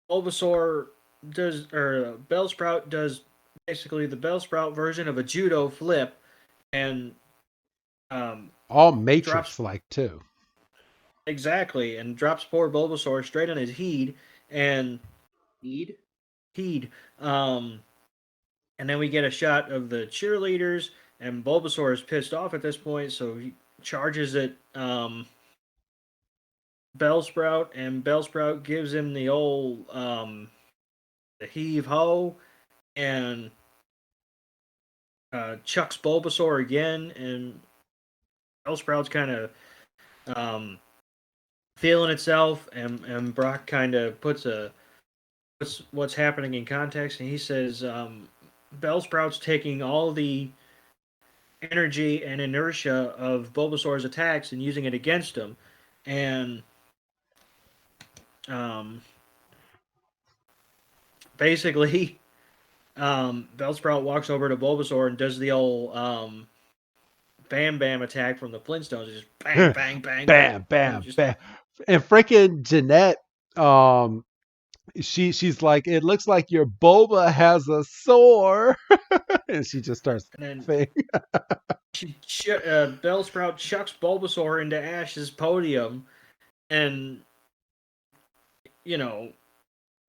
Bulbasaur Bellsprout does basically the Bellsprout version of a judo flip, and all Matrix like too. Exactly, and drops poor Bulbasaur straight on his heed, and heed. And then we get a shot of the cheerleaders, and Bulbasaur is pissed off at this point, so he charges at Bellsprout, and Bellsprout gives him the old the heave ho, and chucks Bulbasaur again, and Bellsprout's kind of feeling itself, and Brock kind of puts what's happening in context, and he says Bellsprout's taking all the energy and inertia of Bulbasaur's attacks and using it against him, and basically Bellsprout walks over to Bulbasaur and does the old Bam Bam attack from the Flintstones. It's just bang, bang, bang, bam, bam, bam. And freaking Jeanette, she's like, it looks like your boba has a sore, and she just starts laughing. Bellsprout chucks Bulbasaur into Ash's podium, and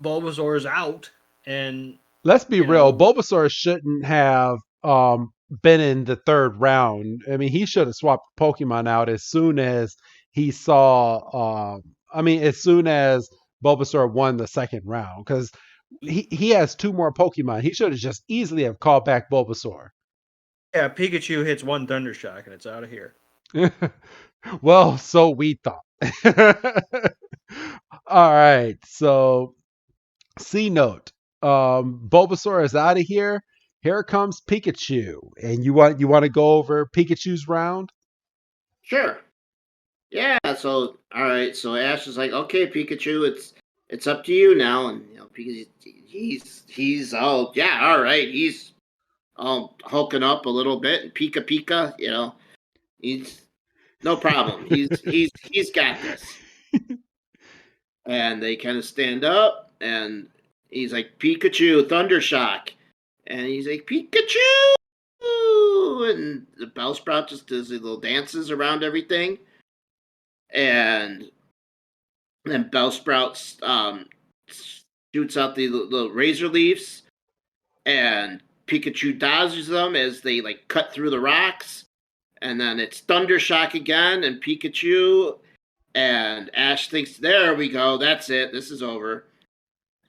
Bulbasaur's out. And let's be real, Bulbasaur shouldn't have been in the 3rd round. I mean, he should have swapped Pokemon out as soon as he saw. As soon as Bulbasaur won the 2nd round, because he has 2 more Pokemon. He should have just easily have called back Bulbasaur. Yeah, Pikachu hits one Thundershock and it's out of here. Well, so we thought. All right, so C note. Bulbasaur is out of here. Here comes Pikachu, and you want to go over Pikachu's round? Sure. Yeah. So all right. So Ash is like, okay, Pikachu, it's up to you now, and because he's all all right. He's all hulking up a little bit and Pika. He's no problem. He's got this. And they kind of stand up, and he's like, Pikachu, Thundershock. And he's like, Pikachu! And the Bellsprout just does the little dances around everything. And then Bellsprout shoots out the little razor leaves. And Pikachu dodges them as they cut through the rocks. and then it's Thundershock again, and Pikachu, and Ash thinks, there we go, that's it, this is over.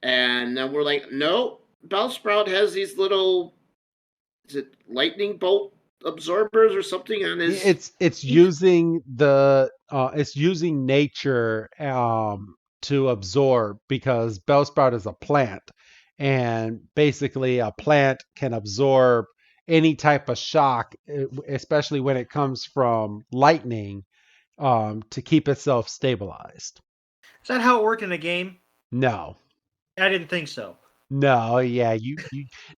And then we're like, no, Bellsprout has these little, is it lightning bolt absorbers or something on his... It's using nature to absorb, because Bellsprout is a plant, and basically a plant can absorb any type of shock, especially when it comes from lightning, to keep itself stabilized. Is that how it worked in the game? No. I didn't think so. No, yeah, you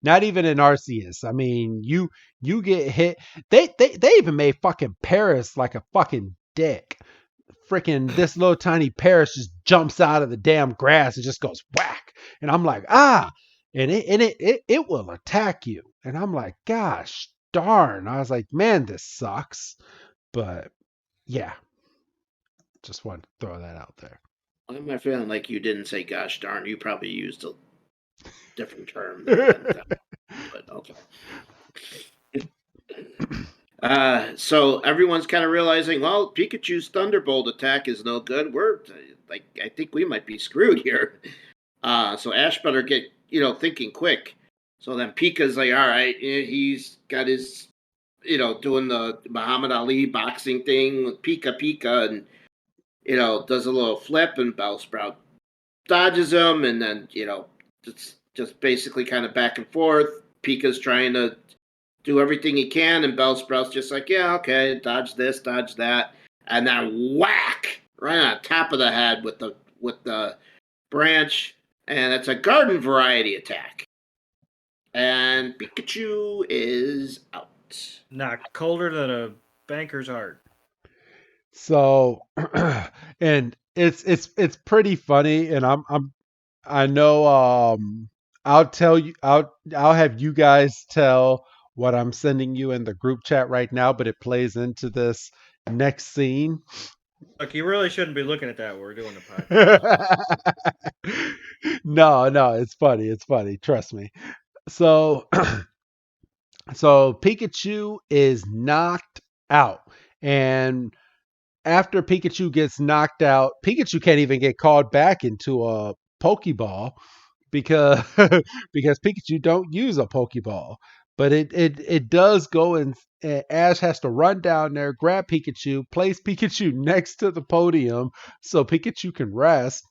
not even in Arceus. I mean, you get hit. They even made fucking Paris like a fucking dick. Freaking this little tiny Paris just jumps out of the damn grass and just goes whack. And I'm like, ah, and it will attack you. And I'm like, gosh darn. I was like, man, this sucks. But yeah, just wanted to throw that out there. Why am I feeling like you didn't say gosh darn? You probably used a different term. But okay. So everyone's kind of realizing, well, Pikachu's Thunderbolt attack is no good. We're like, I think we might be screwed here. So Ash better get, thinking quick. So then Pika's like, all right, he's got his, doing the Muhammad Ali boxing thing with Pika, and does a little flip, and Bellsprout dodges him, and then it's just basically kind of back and forth. Pika's trying to do everything he can, and Bellsprout's just like, yeah, okay, dodge this, dodge that, and then whack right on top of the head with the branch, and it's a garden variety attack, and Pikachu is out. Not colder than a banker's heart. So, and it's pretty funny, and I know I'll tell you I'll have you guys tell what I'm sending you in the group chat right now, but it plays into this next scene. Look, you really shouldn't be looking at that when we're doing the podcast. No, it's funny, trust me. So so Pikachu is knocked out, and after Pikachu gets knocked out, Pikachu can't even get called back into a Pokeball because because Pikachu don't use a Pokeball. But it does go, and Ash has to run down there, grab Pikachu, place Pikachu next to the podium so Pikachu can rest.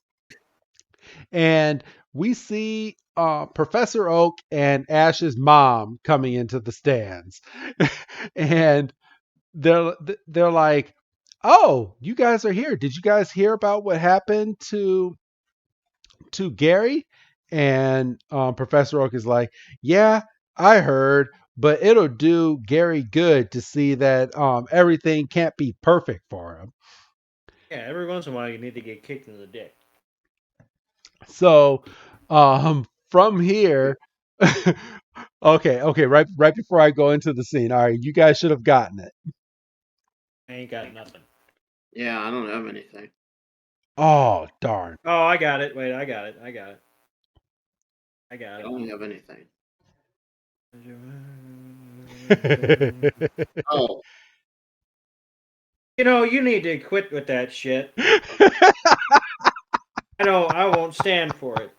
And we see Professor Oak and Ash's mom coming into the stands, and they're like, oh, you guys are here. Did you guys hear about what happened to Gary? And Professor Oak is like, yeah, I heard, but it'll do Gary good to see that everything can't be perfect for him. Yeah, every once in a while you need to get kicked in the dick. So from here, okay, right before I go into the scene, all right, you guys should have gotten it. I ain't got nothing. Yeah, I don't have anything. Oh, darn. Oh, I got it. Wait, I got it. I don't have anything. Oh. You need to quit with that shit. I won't stand for it.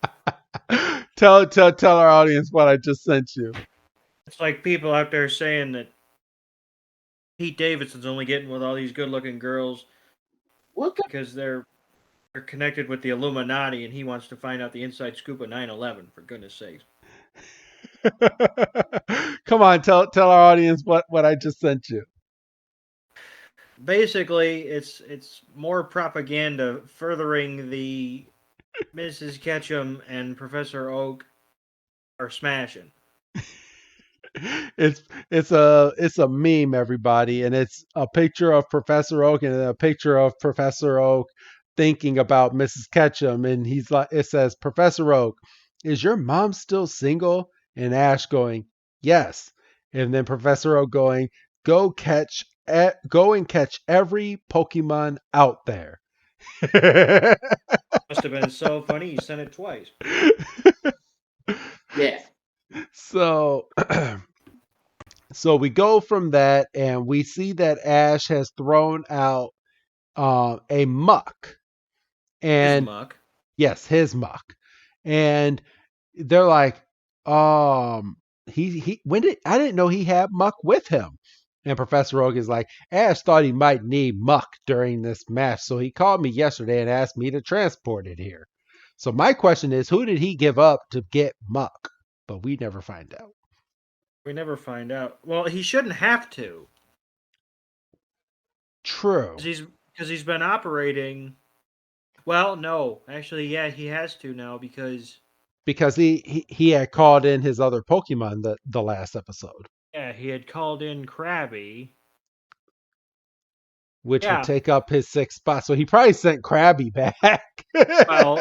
Tell our audience what I just sent you. It's like people out there saying that Pete Davidson's only getting with all these good-looking girls because they're connected with the Illuminati, and he wants to find out the inside scoop of 9/11. For goodness sakes! Come on, tell our audience what I just sent you. Basically, it's more propaganda furthering the Mrs. Ketchum and Professor Oak are smashing. It's a meme, everybody, and it's a picture of Professor Oak and a picture of Professor Oak thinking about Mrs. Ketchum, and he's like, it says, Professor Oak, is your mom still single? And Ash going, yes. And then Professor Oak going, go and catch every Pokemon out there. Must have been so funny you sent it twice. Yeah. So So we go from that, and we see that Ash has thrown out a muck, His and muck. yes, his muck, and they're like, he when did I didn't know he had muck with him. And Professor Oak is like, Ash thought he might need muck during this match, so he called me yesterday and asked me to transport it here. So my question is, who did he give up to get muck? But we never find out. We never find out. Well, he shouldn't have to. True. Because he's been operating. Well, no, actually, yeah, he has to now because he had called in his other Pokemon the last episode, yeah, he had called in Krabby. which would Yeah. take up his 6th spot. So he probably sent Krabby back. Well,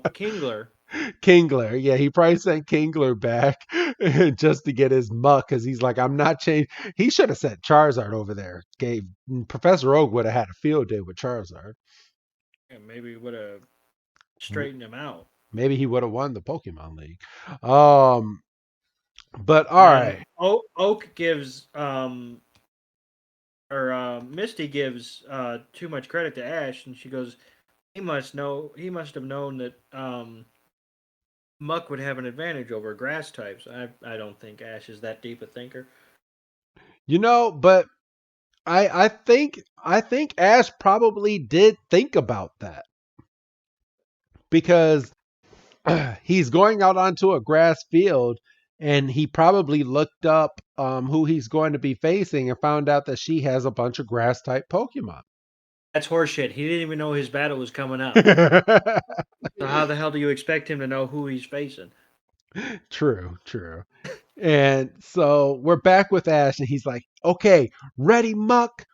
Kingler. Kingler, yeah, he probably sent Kingler back just to get his muck because he's like, I'm not changing. He should have sent Charizard over there. Professor Oak would have had a field day with Charizard. Yeah, maybe would have straightened him out. Maybe he would have won the Pokemon League. But all right. Oak gives Misty gives too much credit to Ash, and she goes, he must have known that Muck would have an advantage over grass types. I don't think Ash is that deep a thinker. But I think Ash probably did think about that because he's going out onto a grass field and he probably looked up who he's going to be facing and found out that she has a bunch of grass type Pokemon. That's horseshit. He didn't even know his battle was coming up. So how the hell do you expect him to know who he's facing? True. And so we're back with Ash and he's like, okay, ready, Muck?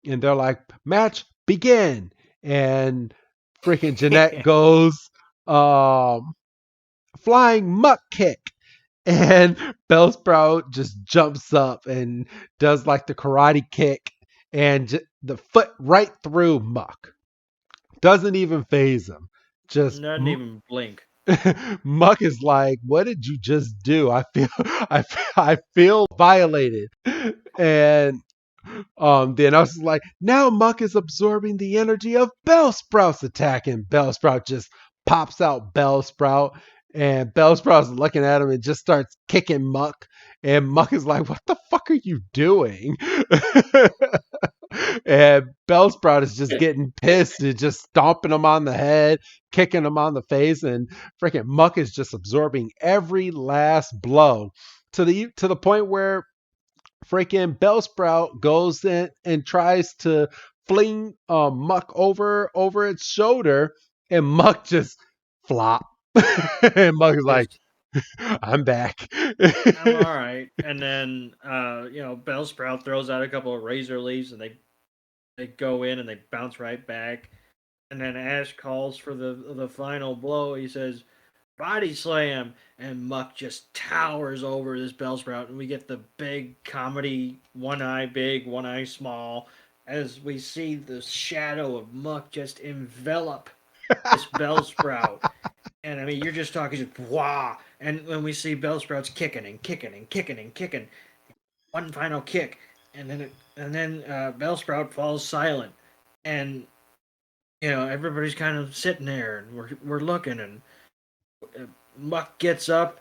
And they're like, match begin. And freaking Jeanette goes, flying muck kick. And Bellsprout just jumps up and does like the karate kick and the foot right through Muck. Doesn't even phase him. Just doesn't even blink. Muck is like, what did you just do? I feel violated. And then I was like, now Muck is absorbing the energy of Bellsprout's attack, and Bellsprout just pops out Bellsprout, and Bellsprout's looking at him and just starts kicking Muck, and Muck is like, what the fuck are you doing? And Bellsprout is just getting pissed and just stomping him on the head, kicking him on the face, and freaking Muck is just absorbing every last blow to the point where freaking Bellsprout goes in and tries to fling Muck over its shoulder, and Muck just flop. And Muck is like, I'm back. I'm all right. And then Bellsprout throws out a couple of razor leaves and they go in and they bounce right back. And then Ash calls for the final blow. He says, body slam, and Muck just towers over this Bellsprout, and we get the big comedy, one eye big, one eye small, as we see the shadow of Muck just envelop this Bellsprout. And I mean, you're just talking just wah, and when we see Bellsprout's kicking and kicking and kicking and kicking, one final kick, and then Bellsprout falls silent, and everybody's kind of sitting there, and we're looking, and Muck gets up,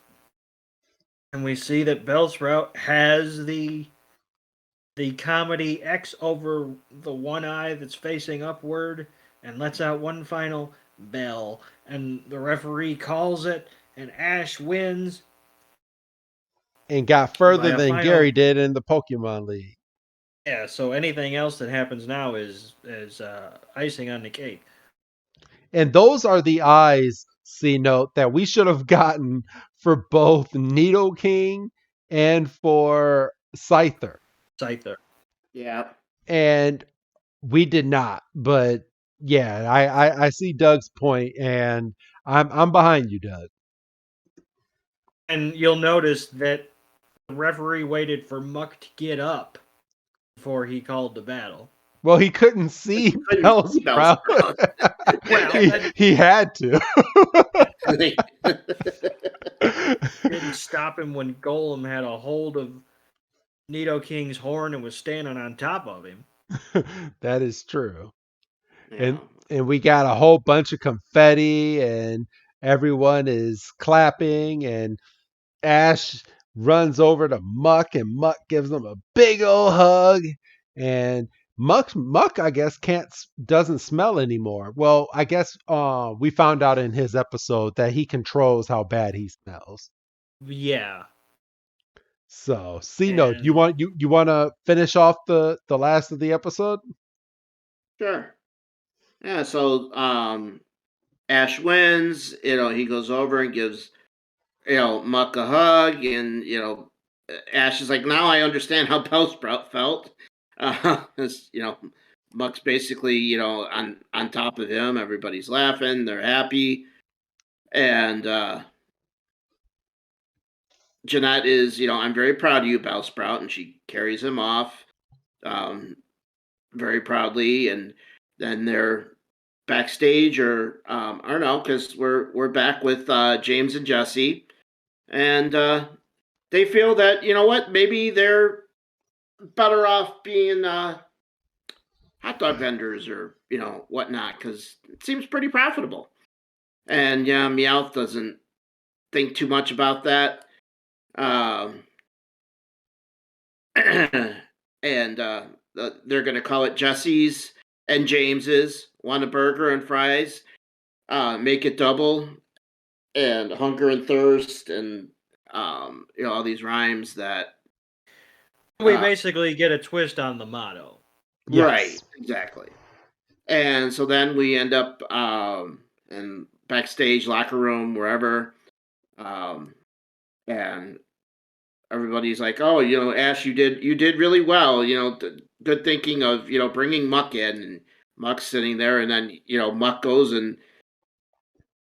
and we see that Bellsprout has the comedy X over the one eye that's facing upward, and lets out one final bell, and the referee calls it, and Ash wins. And got further than Gary did in the Pokemon League. Yeah, so anything else that happens now is icing on the cake. And those are the eyes, C-Note, that we should have gotten for both Nidoking and for Scyther. Yeah. And we did not. But yeah, I see Doug's point, and I'm behind you, Doug. And you'll notice that the referee waited for Muck to get up before he called the battle. Well, he couldn't see Bellsprout. He had to. Didn't stop him when Golem had a hold of Nidoking's horn and was standing on top of him. That is true. Yeah. And we got a whole bunch of confetti and everyone is clapping and Ash runs over to Muck and Muck gives him a big old hug and Muck I guess doesn't smell anymore. Well, I guess we found out in his episode that he controls how bad he smells. Yeah. So, C-Note, And you want to finish off the last of the episode? Sure. Yeah. So Ash wins. He goes over and gives Muck a hug, and Ash is like, now I understand how Bellsprout felt. Muck's basically on top of him. Everybody's laughing. They're happy, and Jeanette is, I'm very proud of you, Bellsprout, and she carries him off very proudly, and then they're backstage, or I don't know, because we're back with James and Jesse, and they feel that maybe they're better off being hot dog vendors or whatnot, because it seems pretty profitable. And yeah, Meowth doesn't think too much about that. And they're going to call it Jesse's and James's. Want a burger and fries? Make it double. And hunger and thirst, and all these rhymes that we basically get a twist on the motto. Yes. Right, exactly. And so then we end up in backstage, locker room, wherever, and everybody's like, "Oh, Ash, you did really well. Good thinking of bringing Muck in." And Muck's sitting there, and then Muck goes and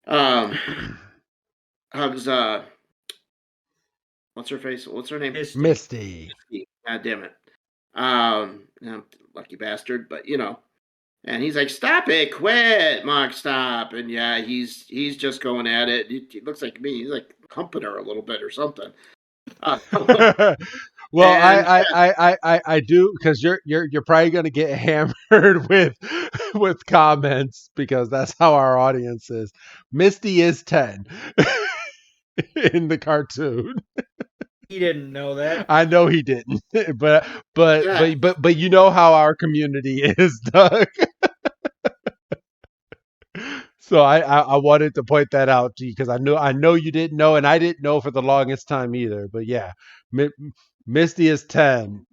hugs what's her face? What's her name? Misty. God damn it. Lucky bastard, but and he's like, "Stop it, quit, Muck, stop." And yeah, he's just going at it. He looks like me. He's like humping her a little bit or something. Well, I do, because you're probably gonna get hammered with comments, because that's how our audience is. Misty is 10 in the cartoon. He didn't know that. I know he didn't, but Yeah. you know how our community is, Doug. So I wanted to point that out to you, because I know you didn't know, and I didn't know for the longest time either. But yeah, Misty is 10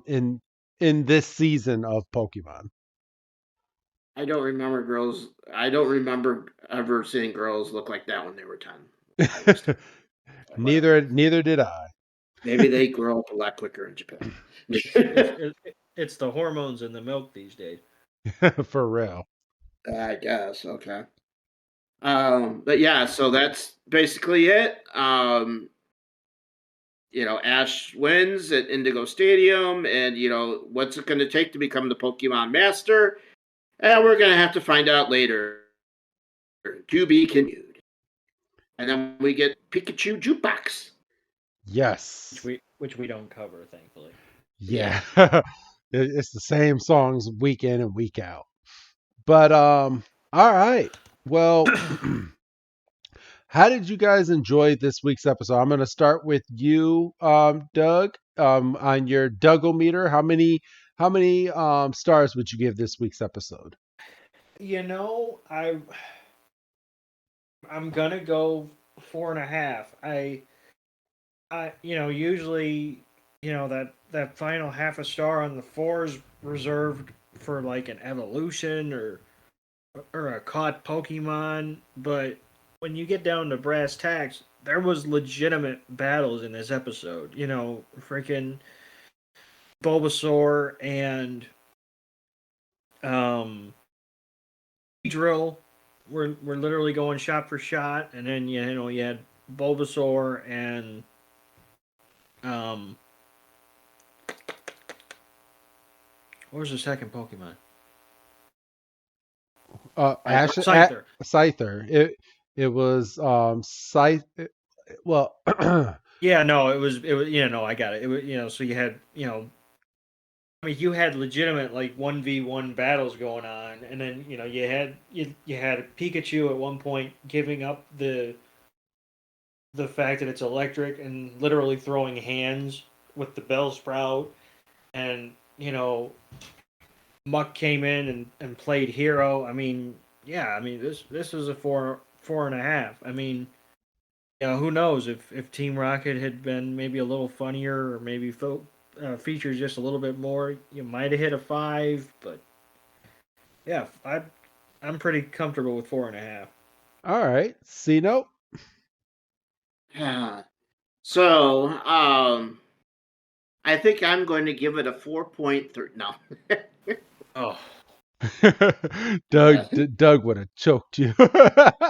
in this season of Pokemon. I don't remember ever seeing girls look like that when they were 10. Neither did I. Maybe they grow up a lot quicker in Japan. It's the hormones in the milk these days. For real. I guess. Okay. But yeah, so that's basically it. Ash wins at Indigo Stadium, and what's it going to take to become the Pokemon Master? And we're going to have to find out later. To be continued. And then we get Pikachu Jukebox. Yes. Which we don't cover, thankfully. Yeah. It's the same songs week in and week out. But all right. Well, how did you guys enjoy this week's episode? I'm going to start with you, Doug. On your Dougometer, how many stars would you give this week's episode? I'm gonna go 4.5. I usually that final half a star on the 4 is reserved for like an evolution or a caught Pokemon, but when you get down to brass tacks, there was legitimate battles in this episode. Freaking Bulbasaur and Drill were literally going shot for shot, and then you had Bulbasaur and what was the second Pokemon? Scyther. It was Scythe. Well, Yeah, no, it was no, I got it. It was so you had I mean, you had legitimate like 1v1 battles going on, and then you had Pikachu at one point giving up the fact that it's electric and literally throwing hands with the Bellsprout, and Muck came in and played hero. I mean, yeah, I mean this was a 4.5. I mean, who knows if Team Rocket had been maybe a little funnier or maybe featured just a little bit more, you might have hit a 5. But yeah, I'm pretty comfortable with 4.5. All right. C note. So, I think I'm going to give it a 4.3. No. Oh, Doug would have choked you. I'd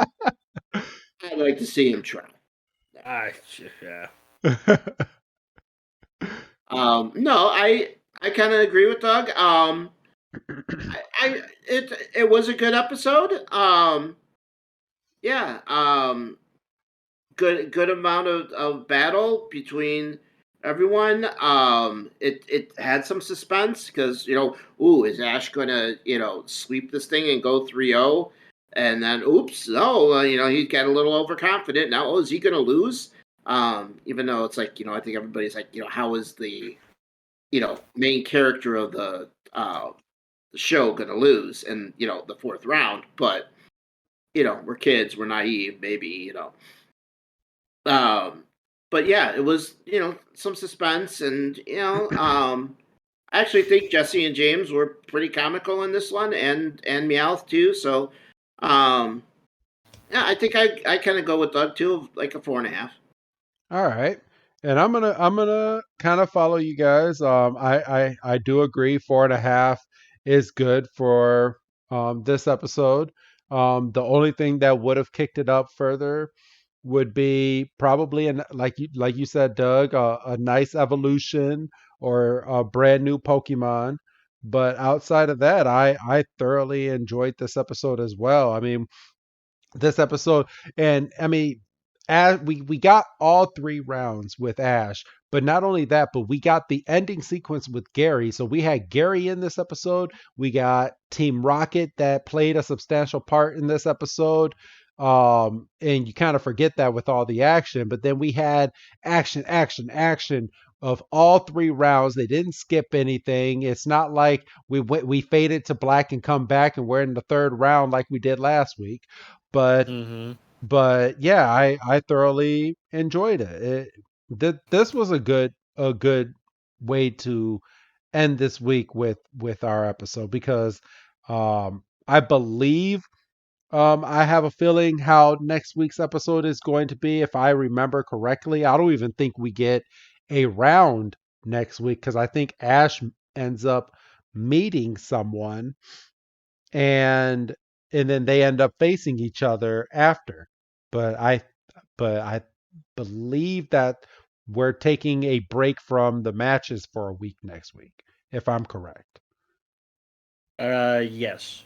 like to see him try. yeah. No, I kind of agree with Doug. It was a good episode. Yeah. Good amount of battle between everyone. It had some suspense because is Ash gonna sweep this thing and go 3-0, and then oops, no, he got a little overconfident. Now, is he gonna lose? Even though it's like I think everybody's like how is the main character of the show gonna lose in the fourth round? But we're kids, we're naive, maybe. Um, but yeah, it was some suspense, and I actually think Jesse and James were pretty comical in this one, and Meowth too. So, yeah, I think I kind of go with Doug too, like a 4.5. All right. And I'm gonna kind of follow you guys. I do agree 4.5 is good for this episode. The only thing that would have kicked it up further would be probably like you said, Doug, a nice evolution or a brand new Pokemon. But outside of that, I thoroughly enjoyed this episode as well. I mean, this episode. And I mean, as we got all 3 rounds with Ash, but not only that, but we got the ending sequence with Gary. So we had Gary in this episode. We got Team Rocket that played a substantial part in this episode. And you kind of forget that with all the action, but then we had action of all 3 rounds. They didn't skip anything. It's not like we faded to black and come back and we're in the 3rd round like we did last week. But Mm-hmm. but yeah, I thoroughly enjoyed it. This was a good way to end this week with our episode because I believe I have a feeling how next week's episode is going to be if I remember correctly. I don't even think we get a round next week because I think Ash ends up meeting someone and then they end up facing each other after. But I believe that we're taking a break from the matches for a week next week, if I'm correct. Yes,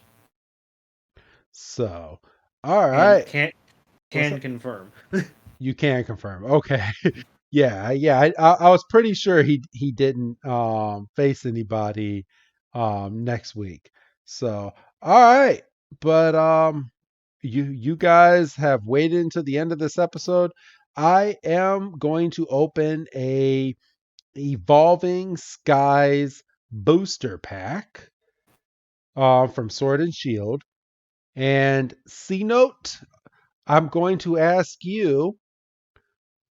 So, all and right. What's can up? confirm. You can confirm. Okay. Yeah. I was pretty sure he didn't face anybody next week. So, all right. But you guys have waited until the end of this episode. I am going to open a Evolving Skies booster pack from Sword and Shield. And C Note, I'm going to ask you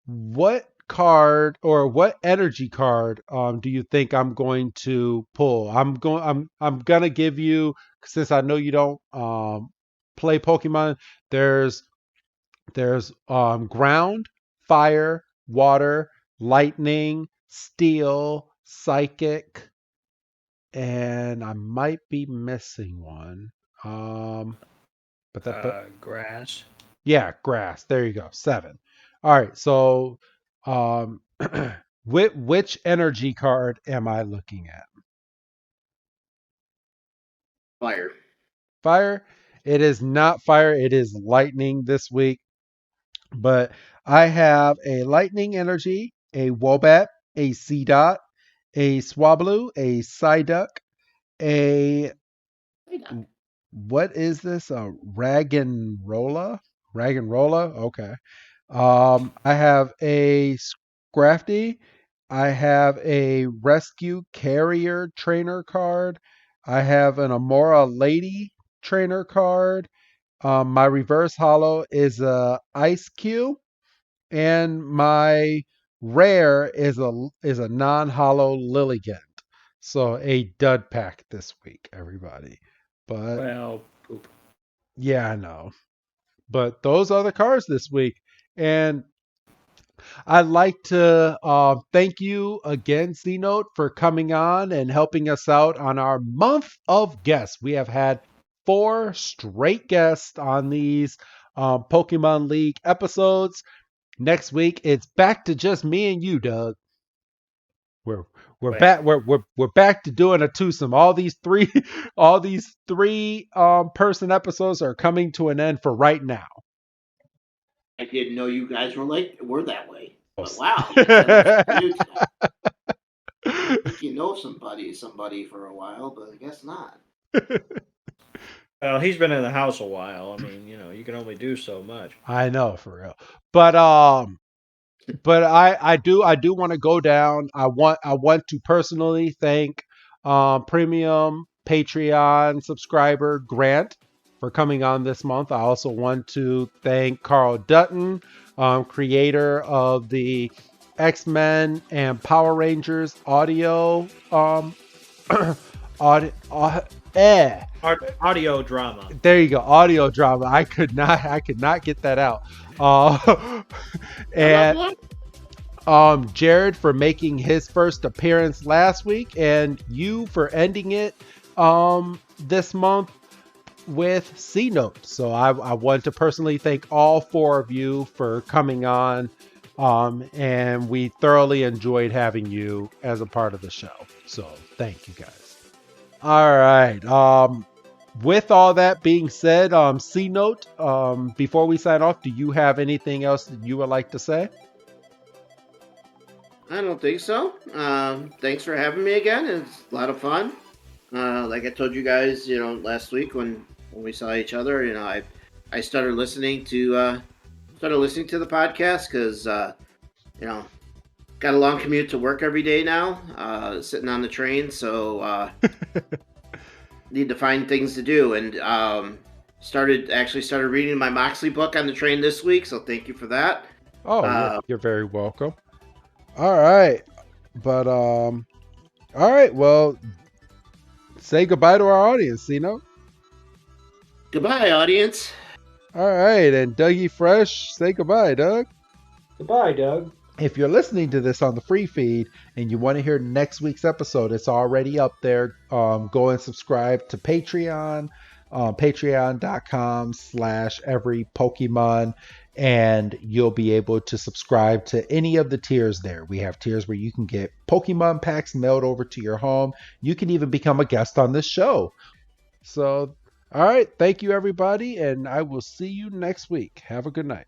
what card or what energy card do you think I'm going to pull? I'm gonna give you, since I know you don't play Pokemon. There's ground, fire, water, lightning, steel, psychic, and I might be missing one. But Grass. yeah, grass. There you go. 7. All right. So, um, which energy card am I looking at? Fire. Fire. It is not fire. It is lightning this week. But I have a Lightning Energy, a Wobbat, a Seedot, a Swablu, a Psyduck, a what is this? A Raggenrola? Raggenrola? Okay. I have a Scrafty. I have a Rescue Carrier Trainer card. I have an Amora Lady Trainer card. My reverse hollow is a Ice Cube, and my rare is a non-hollow Lilligant. So a dud pack this week, everybody. But Well, poop. yeah, I know. But those are the cards this week, and I'd like to thank you again, C Note, for coming on and helping us out on our month of guests. We have had 4 straight guests on these Pokemon League episodes. Next week, it's back to just me and you, Doug. We're Well, back. We're back to doing a twosome. All these three person episodes are coming to an end for right now. I didn't know you guys were that way. Oh, But wow, you said something new tonight. I think you know somebody for a while, but I guess not. Well, he's been in the house a while. I mean, you can only do so much. I know, for real. But I do want to go down. I want to personally thank premium Patreon subscriber Grant for coming on this month. I also want to thank Carl Dutton, creator of the X-Men and Power Rangers audio Audio drama. there you go, audio drama. I could not get that out. And Jared for making his first appearance last week, and you for ending it this month with C Note. So I want to personally thank all 4 of you for coming on, and we thoroughly enjoyed having you as a part of the show. So thank you guys. All right. With all that being said, C Note, before we sign off, do you have anything else that you would like to say? I don't think so. Thanks for having me again. It's a lot of fun. Like I told you guys, last week when we saw each other, I started listening to the podcast because got a long commute to work every day now, sitting on the train, so need to find things to do, and started reading my Moxley book on the train this week. So thank you for that. Oh, you're very welcome. All right, but all right. Well, say goodbye to our audience, Goodbye, audience. All right, and Dougie Fresh, say goodbye, Doug. Goodbye, Doug. If you're listening to this on the free feed and you want to hear next week's episode, it's already up there. Go and subscribe to Patreon, patreon.com/everypokemon, and you'll be able to subscribe to any of the tiers there. We have tiers where you can get Pokemon packs mailed over to your home. You can even become a guest on this show. So, all right. Thank you, everybody, and I will see you next week. Have a good night.